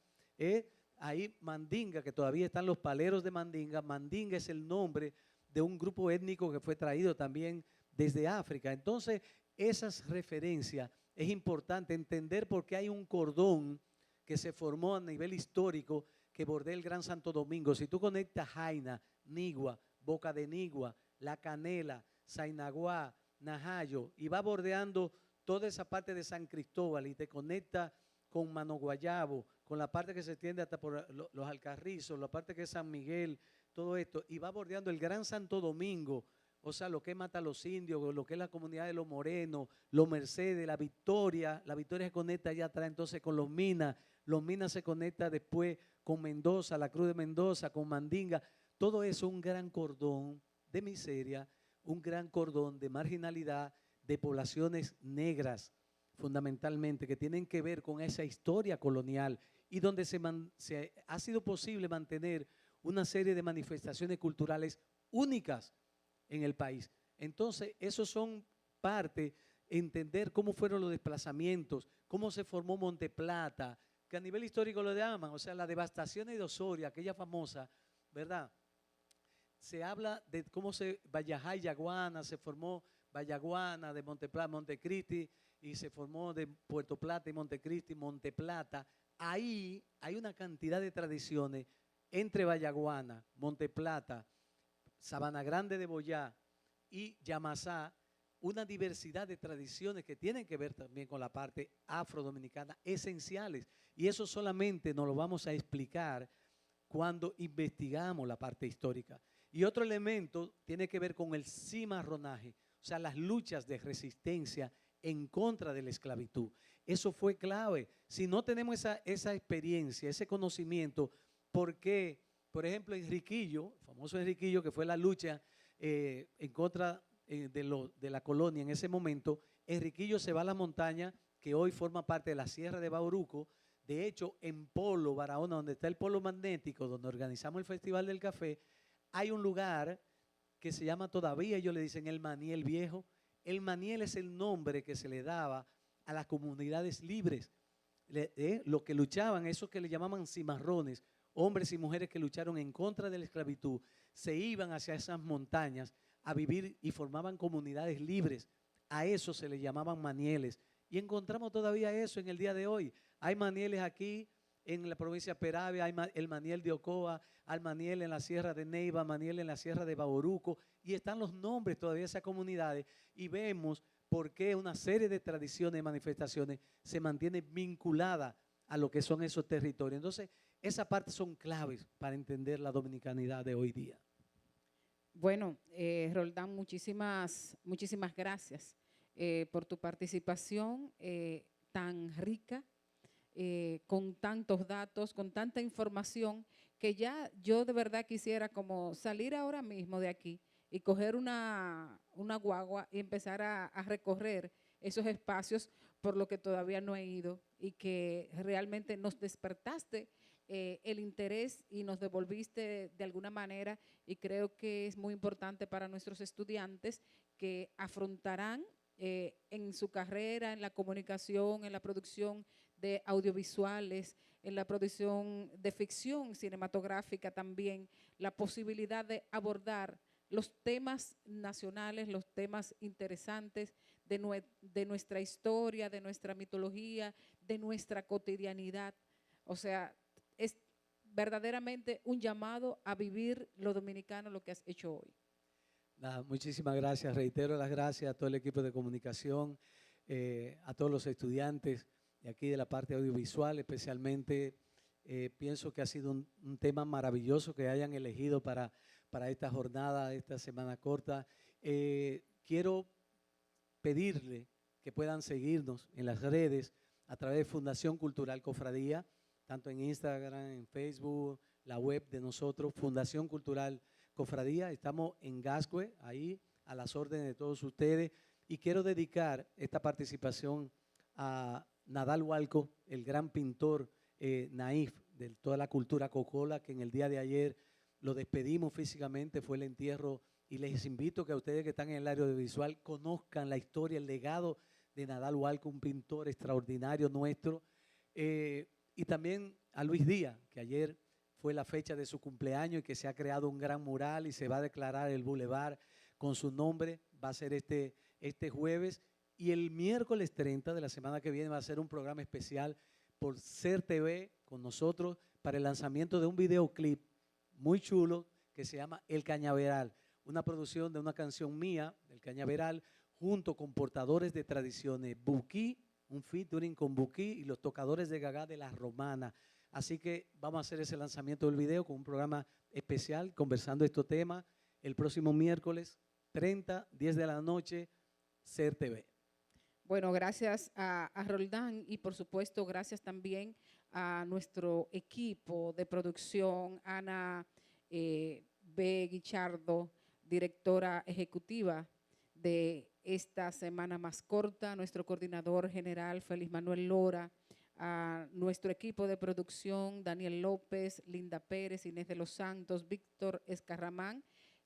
[SPEAKER 2] ahí Mandinga, que todavía están los paleros de Mandinga. Mandinga es el nombre de un grupo étnico que fue traído también desde África. Entonces, esas referencias es importante entender por qué hay un cordón que se formó a nivel histórico que bordea el Gran Santo Domingo. Si tú conectas Jaina, Nigua, Boca de Nigua, La Canela, Sainaguá, Najayo, y va bordeando toda esa parte de San Cristóbal y te conecta con Mano Guayabo, con la parte que se extiende hasta por los Alcarrizos, la parte que es San Miguel, todo esto, y va bordeando el Gran Santo Domingo, o sea, lo que es Mata los Indios, lo que es la comunidad de Los Morenos, Los Mercedes, La Victoria se conecta allá atrás entonces con Los Minas se conecta después con Mendoza, la Cruz de Mendoza, con Mandinga, todo eso un gran cordón de miseria, un gran cordón de marginalidad, de poblaciones negras, fundamentalmente, que tienen que ver con esa historia colonial y donde se ha sido posible mantener una serie de manifestaciones culturales únicas en el país. Entonces, esos son parte, entender cómo fueron los desplazamientos, cómo se formó Monteplata, que a nivel histórico lo llaman, o sea, la devastación de Osorio, aquella famosa, ¿verdad? Se habla de cómo Vallajá y Yaguana, se formó Vallaguana, de Monteplata, Montecristi, y se formó de Puerto Plata y Montecristi, Monteplata. Ahí hay una cantidad de tradiciones entre Vallaguana, Monteplata, Sabana Grande de Boyá y Yamasá, una diversidad de tradiciones que tienen que ver también con la parte afrodominicana, esenciales. Y eso solamente nos lo vamos a explicar cuando investigamos la parte histórica. Y otro elemento tiene que ver con el cimarronaje, o sea, las luchas de resistencia en contra de la esclavitud. Eso fue clave. Si no tenemos esa experiencia, ese conocimiento, ¿por qué? Por ejemplo, Enriquillo, el famoso Enriquillo, que fue la lucha en contra de la colonia en ese momento, Enriquillo se va a la montaña que hoy forma parte de la Sierra de Bauruco. De hecho, en Polo, Barahona, donde está el polo magnético, donde organizamos el Festival del Café, hay un lugar que se llama todavía, ellos le dicen el Maniel Viejo. El Maniel es el nombre que se le daba a las comunidades libres, los que luchaban, esos que le llamaban cimarrones, hombres y mujeres que lucharon en contra de la esclavitud, se iban hacia esas montañas a vivir y formaban comunidades libres. A eso se le llamaban manieles. Y encontramos todavía eso en el día de hoy. Hay manieles aquí en la provincia de Peravia, hay el Maniel de Ocoa, hay Maniel en la Sierra de Neiva, Maniel en la Sierra de Bauruco, y están los nombres todavía de esas comunidades, y vemos por qué una serie de tradiciones y manifestaciones se mantienen vinculadas a lo que son esos territorios. Entonces, esa parte son claves para entender la dominicanidad de hoy día.
[SPEAKER 1] Bueno, Roldán, muchísimas gracias por tu participación tan rica, con tantos datos, con tanta información, que ya yo de verdad quisiera como salir ahora mismo de aquí y coger una guagua y empezar a recorrer esos espacios por lo que todavía no he ido, y que realmente nos despertaste el interés y nos devolviste de alguna manera, y creo que es muy importante para nuestros estudiantes que afrontarán en su carrera, en la comunicación, en la producción de audiovisuales, en la producción de ficción cinematográfica también, la posibilidad de abordar los temas nacionales, los temas interesantes de nuestra historia, de nuestra mitología, de nuestra cotidianidad. O sea, es verdaderamente un llamado a vivir lo dominicano, lo que has hecho hoy.
[SPEAKER 2] Nada, muchísimas gracias. Reitero las gracias a todo el equipo de comunicación, a todos los estudiantes de aquí de la parte audiovisual, especialmente pienso que ha sido un tema maravilloso que hayan elegido para esta jornada, esta semana corta. Quiero pedirle que puedan seguirnos en las redes a través de Fundación Cultural Cofradía, tanto en Instagram, en Facebook, la web de nosotros, Fundación Cultural Cofradía. Estamos en Gascue, ahí a las órdenes de todos ustedes. Y quiero dedicar esta participación a Nadal Hualco, el gran pintor naif de toda la cultura cocola, que en el día de ayer lo despedimos físicamente, fue el entierro, y les invito que a ustedes que están en el área audiovisual conozcan la historia, el legado de Nadal Hualco, un pintor extraordinario nuestro, y también a Luis Díaz, que ayer fue la fecha de su cumpleaños y que se ha creado un gran mural y se va a declarar el bulevar con su nombre, va a ser este jueves, y el miércoles 30 de la semana que viene va a ser un programa especial por Ser TV con nosotros para el lanzamiento de un videoclip muy chulo que se llama El Cañaveral, una producción de una canción mía, El Cañaveral, junto con portadores de tradiciones, Buquí, un featuring con Buquí y los tocadores de gagá de La Romana. Así que vamos a hacer ese lanzamiento del video con un programa especial conversando estos temas el próximo miércoles 30, 10 de la noche, Ser TV.
[SPEAKER 1] Bueno, gracias a Roldán, y por supuesto gracias también a nuestro equipo de producción, Ana B. Guichardo, directora ejecutiva de esta semana más corta, nuestro coordinador general Félix Manuel Lora, a nuestro equipo de producción, Daniel López, Linda Pérez, Inés de los Santos, Víctor Escarramán,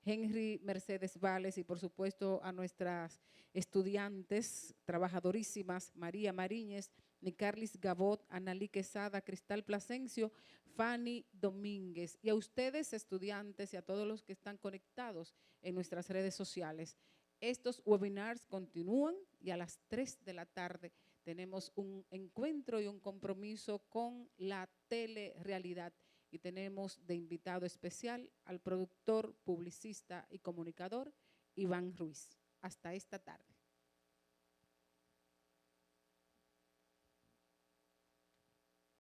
[SPEAKER 1] Henry Mercedes Vales, y por supuesto a nuestras estudiantes trabajadorísimas, María Mariñez, Nicarlis Gabot, Analí Quesada, Cristal Plasencio, Fanny Domínguez, y a ustedes estudiantes y a todos los que están conectados en nuestras redes sociales. Estos webinars continúan y a las 3 de la tarde tenemos un encuentro y un compromiso con la telerealidad, y tenemos de invitado especial al productor, publicista y comunicador Iván Ruiz. Hasta esta tarde.